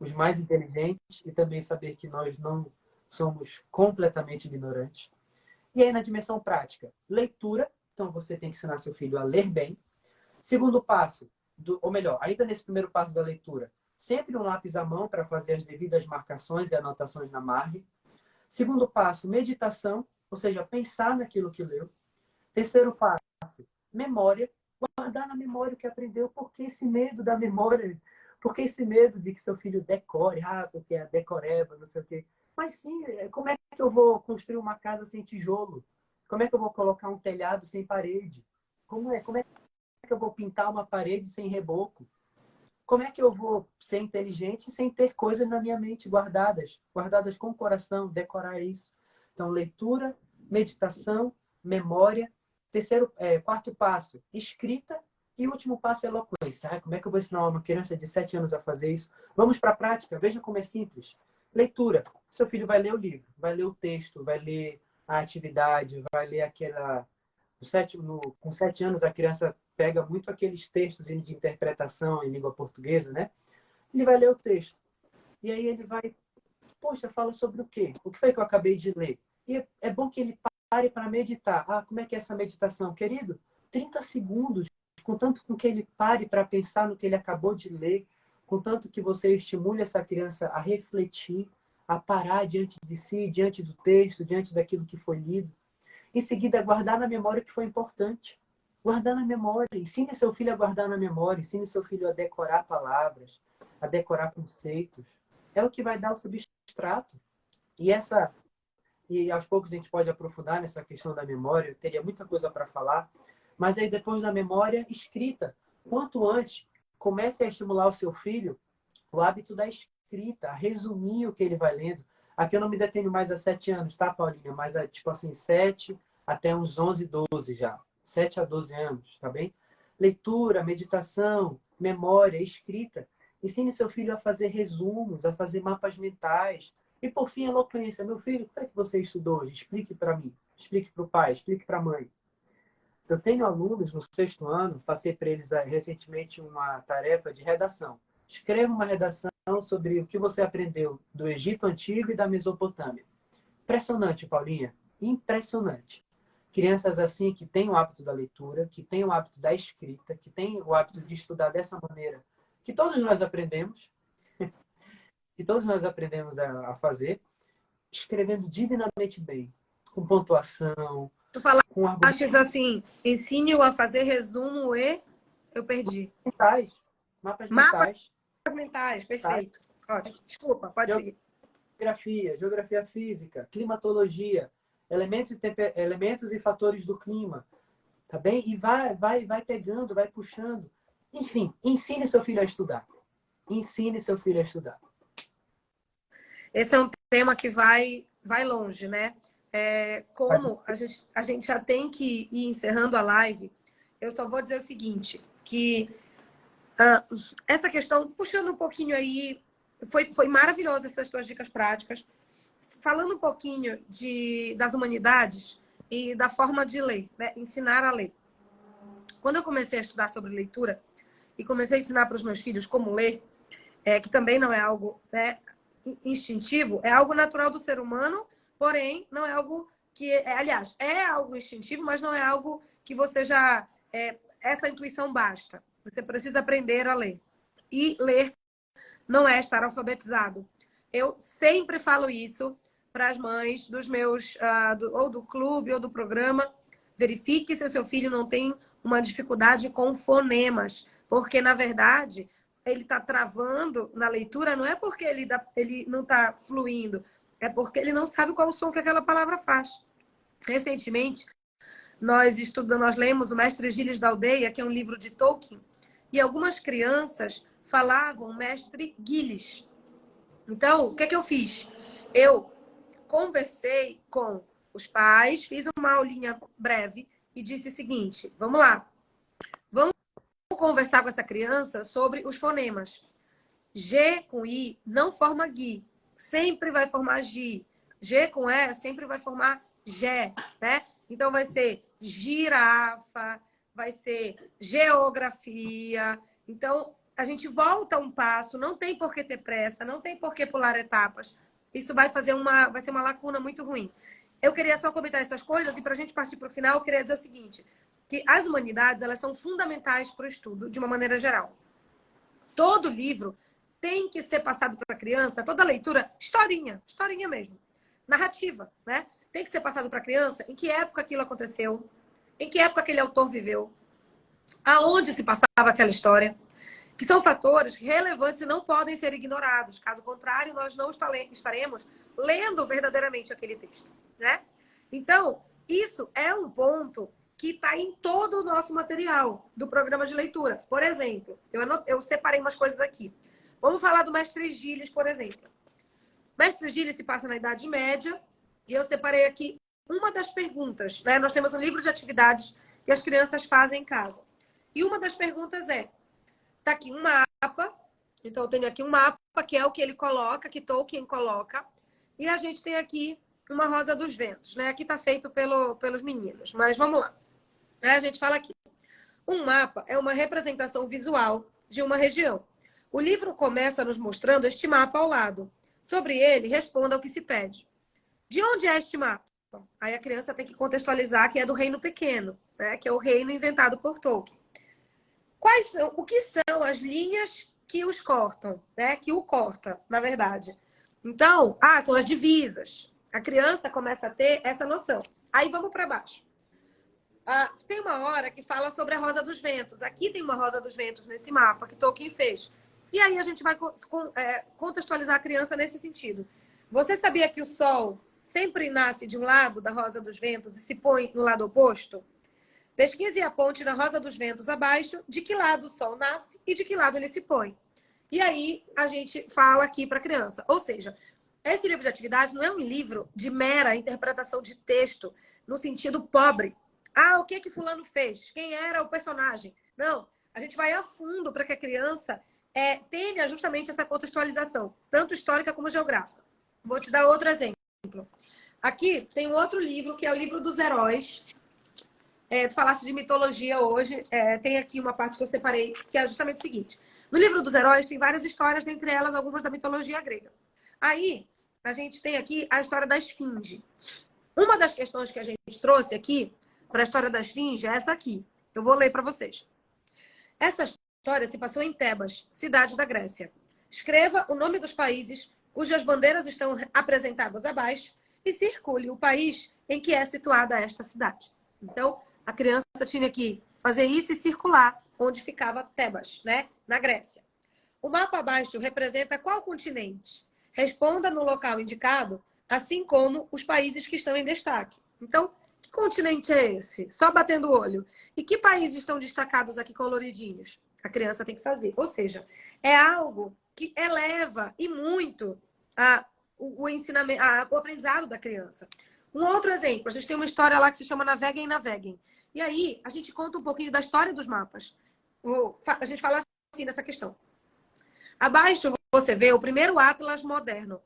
B: os mais inteligentes e também saber que nós não somos completamente ignorantes. E aí, na dimensão prática, leitura. Então, você tem que ensinar seu filho a ler bem. Segundo passo, ou melhor, ainda nesse primeiro passo da leitura, sempre um lápis à mão para fazer as devidas marcações e anotações na margem. Segundo passo, meditação, ou seja, pensar naquilo que leu. Terceiro passo, memória, guardar na memória o que aprendeu. Por que esse medo da memória? Por que esse medo de que seu filho decore? Ah, porque é decoreba, não sei o quê. Mas sim, como é que eu vou construir uma casa sem tijolo? Como é que eu vou colocar um telhado sem parede? Como é que eu vou pintar uma parede sem reboco? Como é que eu vou ser inteligente sem ter coisas na minha mente guardadas com o coração, decorar isso? Então, leitura, meditação, memória. Quarto passo, escrita. E o último passo, eloquência. Como é que eu vou ensinar uma criança de 7 anos a fazer isso? Vamos para a prática. Veja como é simples. Leitura. Seu filho vai ler o livro, vai ler o texto, vai ler a atividade, vai ler aquela... Com 7 anos, a criança pega muito aqueles textos de interpretação em língua portuguesa, né? Ele vai ler o texto. E aí ele vai, poxa, fala sobre o quê? O que foi que eu acabei de ler? E é bom que ele pare para meditar. Ah, como é que é essa meditação? Querido, 30 segundos contanto com que ele pare para pensar no que ele acabou de ler, contanto que você estimule essa criança a refletir, a parar diante de si, diante do texto, diante daquilo que foi lido. Em seguida, guardar na memória o que foi importante. Guardar na memória. Ensine seu filho a guardar na memória. Ensine seu filho a decorar palavras, a decorar conceitos. É o que vai dar o substrato. E aos poucos a gente pode aprofundar nessa questão da memória. Eu teria muita coisa para falar. Mas aí depois da memória, escrita. Quanto antes, comece a estimular o seu filho o hábito da escrita, a resumir o que ele vai lendo. Aqui eu não me detenho mais a 7 anos, tá, Paulinha? Mas tipo assim, 7 até uns 11, 12 já. 7 a 12 anos, tá bem? Leitura, meditação, memória, escrita. Ensine seu filho a fazer resumos, a fazer mapas mentais. E, por fim, eloquência. Meu filho, o que é que você estudou hoje? Explique para mim. Explique para o pai, explique para a mãe. Eu tenho alunos no 6º ano, passei para eles recentemente uma tarefa de redação. Escreva uma redação sobre o que você aprendeu do Egito Antigo e da Mesopotâmia. Impressionante, Paulinha. Impressionante. Crianças assim que têm o hábito da leitura, que têm o hábito da escrita, que têm o hábito de estudar dessa maneira, que todos nós aprendemos, que todos nós aprendemos a fazer, escrevendo divinamente bem, com pontuação,
A: Tu falaste
B: com argumentos
A: assim, ensine-o a fazer resumo e... Eu perdi.
B: mentais, mapas
A: Mapas
B: mentais,
A: mentais, perfeito. Ótimo. Desculpa, pode seguir.
B: geografia física, climatologia, elementos e fatores do clima, tá bem? E vai pegando, vai puxando. Enfim, ensine seu filho a estudar. Ensine seu filho a estudar.
A: Esse é um tema que vai longe, né? Como a gente já tem que ir encerrando a live, eu só vou dizer o seguinte, que essa questão, puxando um pouquinho aí, foi maravilhosa essas tuas dicas práticas. Falando um pouquinho das humanidades e da forma de ler, né? Ensinar a ler. Quando eu comecei a estudar sobre leitura e comecei a ensinar para os meus filhos como ler, que também não é algo, né, instintivo, é algo natural do ser humano, porém, não é algo que... aliás, é algo instintivo, mas não é algo que você já... essa intuição basta. Você precisa aprender a ler. E ler não é estar alfabetizado. Eu sempre falo isso para as mães dos meus, ou do clube ou do programa. Verifique se o seu filho não tem uma dificuldade com fonemas, porque, na verdade, ele está travando na leitura, não é porque ele não está fluindo, é porque ele não sabe qual o som que aquela palavra faz. Recentemente, nós lemos O Mestre Gilles da Aldeia, que é um livro de Tolkien, e algumas crianças falavam Mestre Gilles. Então, o que eu fiz? Eu conversei com os pais, fiz uma aulinha breve e disse o seguinte, vamos lá, vamos conversar com essa criança sobre os fonemas. G com I não forma GI, sempre vai formar GI. G com E sempre vai formar Gé, né? Então vai ser girafa, vai ser geografia. Então a gente volta um passo, não tem por que ter pressa, não tem por que pular etapas. Isso vai ser uma lacuna muito ruim. Eu queria só comentar essas coisas e para a gente partir para o final, eu queria dizer o seguinte, que as humanidades, elas são fundamentais para o estudo, de uma maneira geral. Todo livro tem que ser passado para a criança, toda leitura, historinha mesmo, narrativa, né? Tem que ser passado para a criança em que época aquilo aconteceu, em que época aquele autor viveu, aonde se passava aquela história, que são fatores relevantes e não podem ser ignorados. Caso contrário, nós não estaremos lendo verdadeiramente aquele texto, né? Então, isso é um ponto que está em todo o nosso material do programa de leitura. Por exemplo, eu separei umas coisas aqui. Vamos falar do Mestre Gilles, por exemplo. Mestre Gilles se passa na Idade Média e eu separei aqui uma das perguntas, né? Nós temos um livro de atividades que as crianças fazem em casa. E uma das perguntas tá aqui um mapa, então eu tenho aqui um mapa que é o que ele coloca, que Tolkien coloca, e a gente tem aqui uma Rosa dos Ventos, né? Aqui tá feito pelos meninos, mas vamos lá. A gente fala aqui. Um mapa é uma representação visual de uma região. O livro começa nos mostrando este mapa ao lado. Sobre ele, responda ao que se pede. De onde é este mapa? Aí a criança tem que contextualizar que é do Reino Pequeno, né? Que é o reino inventado por Tolkien. o que são as linhas que os cortam, né? Que o corta, na verdade. Então, são as divisas. A criança começa a ter essa noção. Aí vamos para baixo. Tem uma hora que fala sobre a Rosa dos Ventos. Aqui tem uma Rosa dos Ventos nesse mapa que Tolkien fez. E aí a gente vai contextualizar a criança nesse sentido. Você sabia que o Sol sempre nasce de um lado da Rosa dos Ventos e se põe no lado oposto? Pesquise e aponte na Rosa dos Ventos abaixo de que lado o Sol nasce e de que lado ele se põe. E aí a gente fala aqui para a criança. Ou seja, esse livro de atividade não é um livro de mera interpretação de texto no sentido pobre. O que fulano fez? Quem era o personagem? Não, a gente vai a fundo para que a criança tenha justamente essa contextualização, tanto histórica como geográfica. Vou te dar outro exemplo. Aqui tem um outro livro, que é o livro dos heróis. Tu falaste de mitologia hoje, tem aqui uma parte que eu separei, que é justamente o seguinte. No livro dos heróis tem várias histórias, dentre elas algumas da mitologia grega. Aí, a gente tem aqui a história da Esfinge. Uma das questões que a gente trouxe aqui para a história da Esfinge é essa aqui. Eu vou ler para vocês. Essa história se passou em Tebas, cidade da Grécia. Escreva o nome dos países cujas bandeiras estão apresentadas abaixo e circule o país em que é situada esta cidade. Então, a criança tinha que fazer isso e circular onde ficava Tebas, né? Na Grécia. O mapa abaixo representa qual continente? Responda no local indicado, assim como os países que estão em destaque. Então, que continente é esse? Só batendo o olho. E que países estão destacados aqui coloridinhos? A criança tem que fazer. Ou seja, é algo que eleva e muito o ensinamento, o aprendizado da criança. Um outro exemplo, a gente tem uma história lá que se chama Naveguem, Naveguem. E aí, a gente conta um pouquinho da história dos mapas. A gente fala assim nessa questão. Abaixo você vê o primeiro atlas moderno.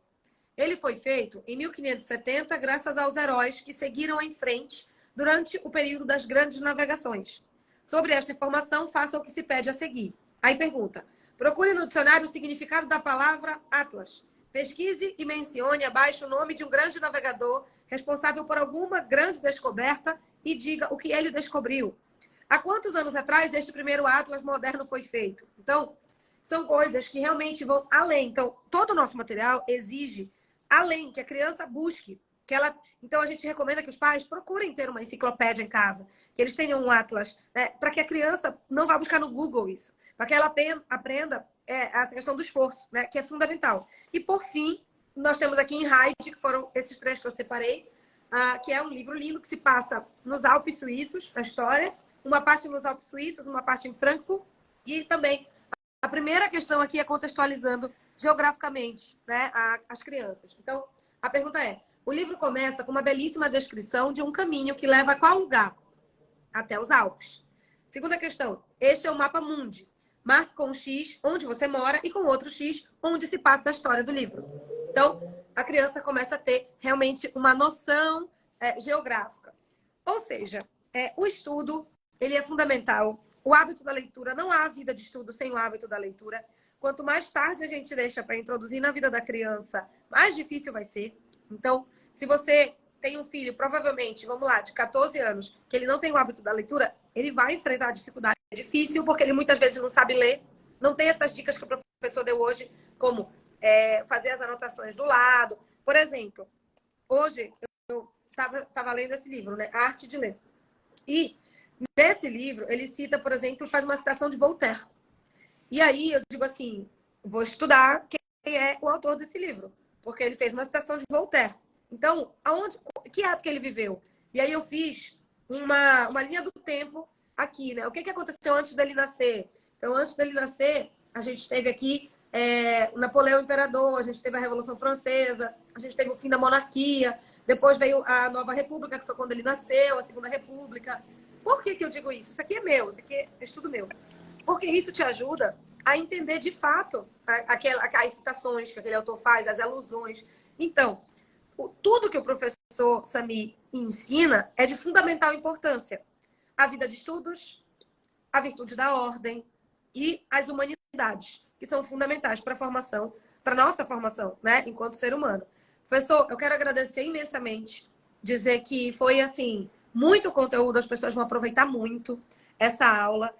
A: Ele foi feito em 1570 graças aos heróis que seguiram em frente durante o período das grandes navegações. Sobre esta informação, faça o que se pede a seguir. Aí pergunta, procure no dicionário o significado da palavra atlas. Pesquise e mencione abaixo o nome de um grande navegador responsável por alguma grande descoberta e diga o que ele descobriu. Há quantos anos atrás este primeiro atlas moderno foi feito? Então, são coisas que realmente vão além. Então, todo o nosso material exige além, que a criança busque. Então, a gente recomenda que os pais procurem ter uma enciclopédia em casa, que eles tenham um atlas, né, para que a criança não vá buscar no Google isso, para que ela aprenda essa questão do esforço, né, que é fundamental. E, por fim, nós temos aqui em Heide, que foram esses três que eu separei, que é um livro lindo que se passa nos Alpes Suíços, a história, uma parte nos Alpes Suíços, uma parte em Frankfurt, e também a primeira questão aqui é contextualizando geograficamente, né, as crianças. Então, a pergunta é, o livro começa com uma belíssima descrição de um caminho que leva a qual lugar? Até os Alpes. Segunda questão, este é o mapa mundi. Marque com um X onde você mora e com outro X onde se passa a história do livro. Então, a criança começa a ter realmente uma noção geográfica. Ou seja, o estudo ele é fundamental. O hábito da leitura, não há vida de estudo sem o hábito da leitura. Quanto mais tarde a gente deixa para introduzir na vida da criança, mais difícil vai ser. Então, se você tem um filho, provavelmente, vamos lá, de 14 anos, que ele não tem o hábito da leitura, ele vai enfrentar a dificuldade. É difícil porque ele muitas vezes não sabe ler, não tem essas dicas que o professor deu hoje, como fazer as anotações do lado. Por exemplo, hoje eu estava lendo esse livro, né? A Arte de Ler. E nesse livro, ele cita, por exemplo, faz uma citação de Voltaire. E aí eu digo assim, vou estudar quem é o autor desse livro, porque ele fez uma citação de Voltaire. Então, que época ele viveu? E aí eu fiz uma linha do tempo aqui, né? O que aconteceu antes dele nascer? Então, antes dele nascer, a gente teve aqui Napoleão Imperador, a gente teve a Revolução Francesa, a gente teve o fim da monarquia, depois veio a Nova República, que foi quando ele nasceu, a Segunda República. Por que eu digo isso? Isso aqui é meu, isso aqui é estudo meu. Porque isso te ajuda a entender de fato as citações que aquele autor faz, as alusões. Então, tudo que o professor Sami ensina é de fundamental importância. A vida de estudos, a virtude da ordem e as humanidades, que são fundamentais para a formação, para a nossa formação, né, enquanto ser humano. Professor, eu quero agradecer imensamente, dizer que foi, assim, muito conteúdo, as pessoas vão aproveitar muito essa aula.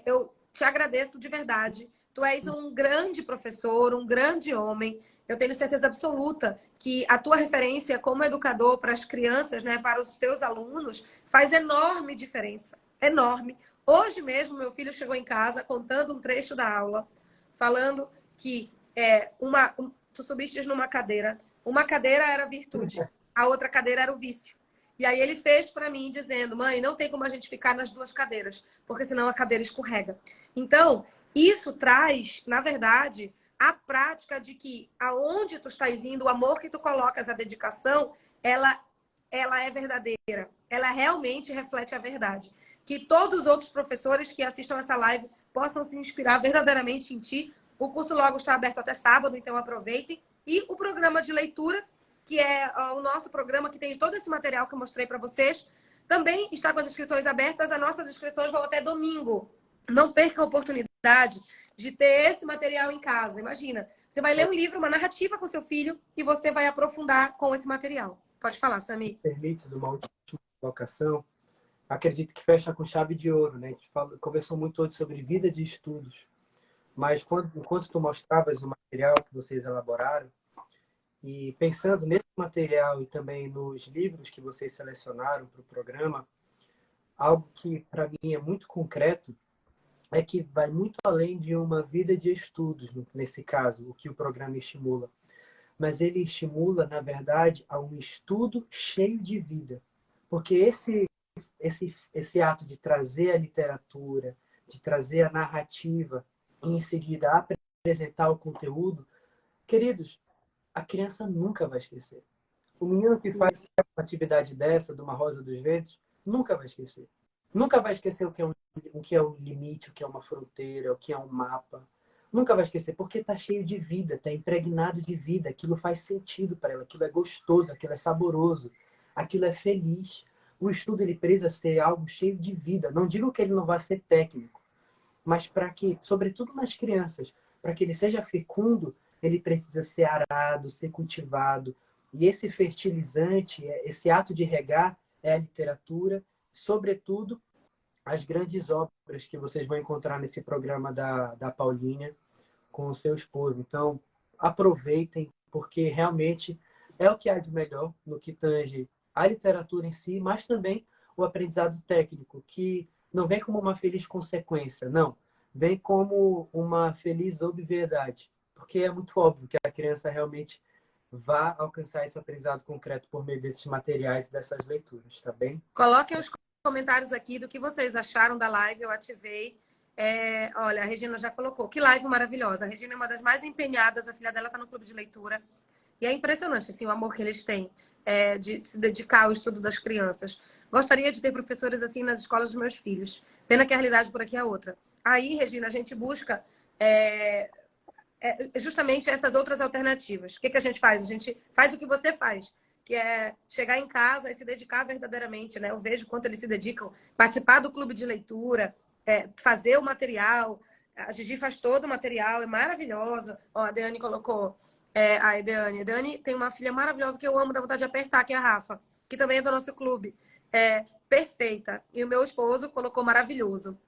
A: Eu te agradeço de verdade. Tu és um grande professor, um grande homem. Eu tenho certeza absoluta que a tua referência como educador para as crianças, né, para os teus alunos, faz enorme diferença. Enorme. Hoje mesmo, meu filho chegou em casa contando um trecho da aula, falando que tu subistes numa cadeira. Uma cadeira era virtude, a outra cadeira era o vício. E aí ele fez para mim dizendo, mãe, não tem como a gente ficar nas duas cadeiras, porque senão a cadeira escorrega. Então, isso traz, na verdade, a prática de que aonde tu estás indo, o amor que tu colocas, a dedicação, ela é verdadeira. Ela realmente reflete a verdade. Que todos os outros professores que assistam essa live possam se inspirar verdadeiramente em ti. O curso logo está aberto até sábado, então aproveitem. E o programa de leitura, que é o nosso programa que tem todo esse material que eu mostrei para vocês, também está com as inscrições abertas. As nossas inscrições vão até domingo. Não perca a oportunidade de ter esse material em casa. Imagina, você vai ler um livro, uma narrativa com seu filho e você vai aprofundar com esse material. Pode falar, Sami.
B: Permite uma última colocação. Acredito que fecha com chave de ouro, né? A gente conversou muito hoje sobre vida de estudos, mas enquanto tu mostravas o material que vocês elaboraram, e pensando nesse material e também nos livros que vocês selecionaram para o programa, algo que para mim é muito concreto é que vai muito além de uma vida de estudos, nesse caso, o que o programa estimula. Mas ele estimula, na verdade, a um estudo cheio de vida. Porque esse ato de trazer a literatura, de trazer a narrativa e em seguida apresentar o conteúdo, queridos, a criança nunca vai esquecer. O menino que faz uma atividade dessa, de uma Rosa dos Ventos, nunca vai esquecer. Nunca vai esquecer o que é um limite, o que é uma fronteira, o que é um mapa. Nunca vai esquecer, porque está cheio de vida, está impregnado de vida. Aquilo faz sentido para ela, aquilo é gostoso, aquilo é saboroso, aquilo é feliz. O estudo ele precisa ser algo cheio de vida. Não digo que ele não vai ser técnico, mas para que, sobretudo nas crianças, para que ele seja fecundo, ele precisa ser arado, ser cultivado. E esse fertilizante, esse ato de regar é a literatura, sobretudo as grandes obras que vocês vão encontrar nesse programa da Paulinha com o seu esposo. Então, aproveitem, porque realmente é o que há de melhor no que tange a literatura em si, mas também o aprendizado técnico, que não vem como uma feliz consequência, não. Vem como uma feliz obviedade, porque é muito óbvio que a criança realmente vá alcançar esse aprendizado concreto por meio desses materiais, dessas leituras, tá bem?
A: Coloquem os comentários aqui do que vocês acharam da live, eu ativei. Olha, a Regina já colocou. Que live maravilhosa. A Regina é uma das mais empenhadas, a filha dela está no clube de leitura. E é impressionante assim, o amor que eles têm de se dedicar ao estudo das crianças. Gostaria de ter professores assim nas escolas dos meus filhos. Pena que a realidade por aqui é outra. Aí, Regina, a gente busca justamente essas outras alternativas. O que a gente faz? A gente faz o que você faz, que é chegar em casa e se dedicar verdadeiramente, né? Eu vejo quanto eles se dedicam, participar do clube de leitura, fazer o material. A Gigi faz todo o material, é maravilhosa. Ó, a Deane colocou. A Deane tem uma filha maravilhosa que eu amo, dá vontade de apertar, que é a Rafa, que também é do nosso clube. Perfeita. E o meu esposo colocou maravilhoso.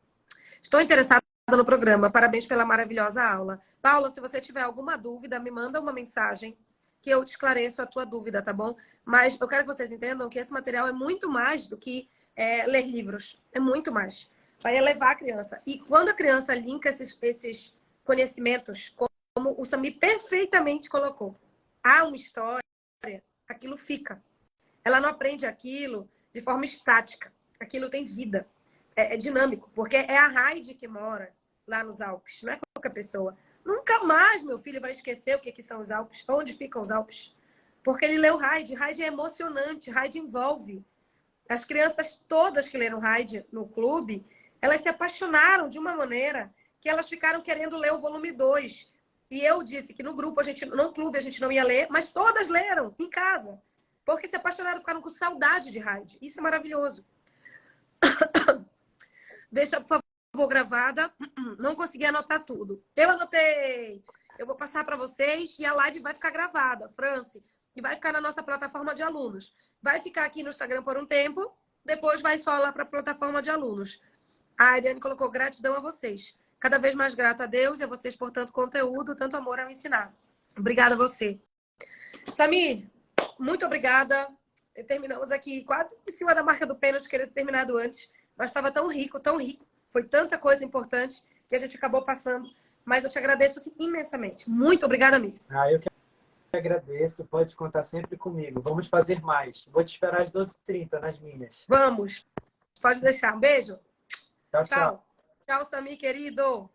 A: Estou interessada no programa. Parabéns pela maravilhosa aula. Paula, se você tiver alguma dúvida, me manda uma mensagem que eu te esclareço a tua dúvida, tá bom? Mas eu quero que vocês entendam que esse material é muito mais do que ler livros. É muito mais. Vai elevar a criança. E quando a criança linka esses conhecimentos, como o Sami perfeitamente colocou, há uma história, aquilo fica. Ela não aprende aquilo de forma estática. Aquilo tem vida. É dinâmico, porque é a Heidi que mora lá nos Alpes, não é qualquer pessoa. Nunca mais meu filho vai esquecer o que são os Alpes, onde ficam os Alpes. Porque ele leu Heidi. Heidi é emocionante, Heidi envolve. As crianças todas que leram Heidi no clube, elas se apaixonaram de uma maneira que elas ficaram querendo ler o volume 2. E eu disse que no grupo, no clube, a gente não ia ler, mas todas leram em casa. Porque se apaixonaram, ficaram com saudade de Heidi. Isso é maravilhoso. Deixa, por favor, gravada. Não consegui anotar tudo. Eu anotei. Eu vou passar para vocês e a live vai ficar gravada, France. E vai ficar na nossa plataforma de alunos. Vai ficar aqui no Instagram por um tempo. Depois vai só lá para a plataforma de alunos. A Ariane colocou gratidão a vocês. cada vez mais grata a Deus e a vocês por tanto conteúdo, tanto amor ao ensinar. Obrigada a você. Samir, muito obrigada. Terminamos aqui quase em cima da marca do pênalti, queria ter terminado antes, mas estava tão rico, tão rico. Foi tanta coisa importante que a gente acabou passando. Mas eu te agradeço assim, imensamente. Muito obrigada, amigo.
B: Eu que agradeço. Pode contar sempre comigo. Vamos fazer mais. Vou te esperar às 12h30 nas minhas.
A: Vamos. Pode deixar. Um beijo.
B: Tchau, tchau.
A: Tchau. Tchau, Samir, querido.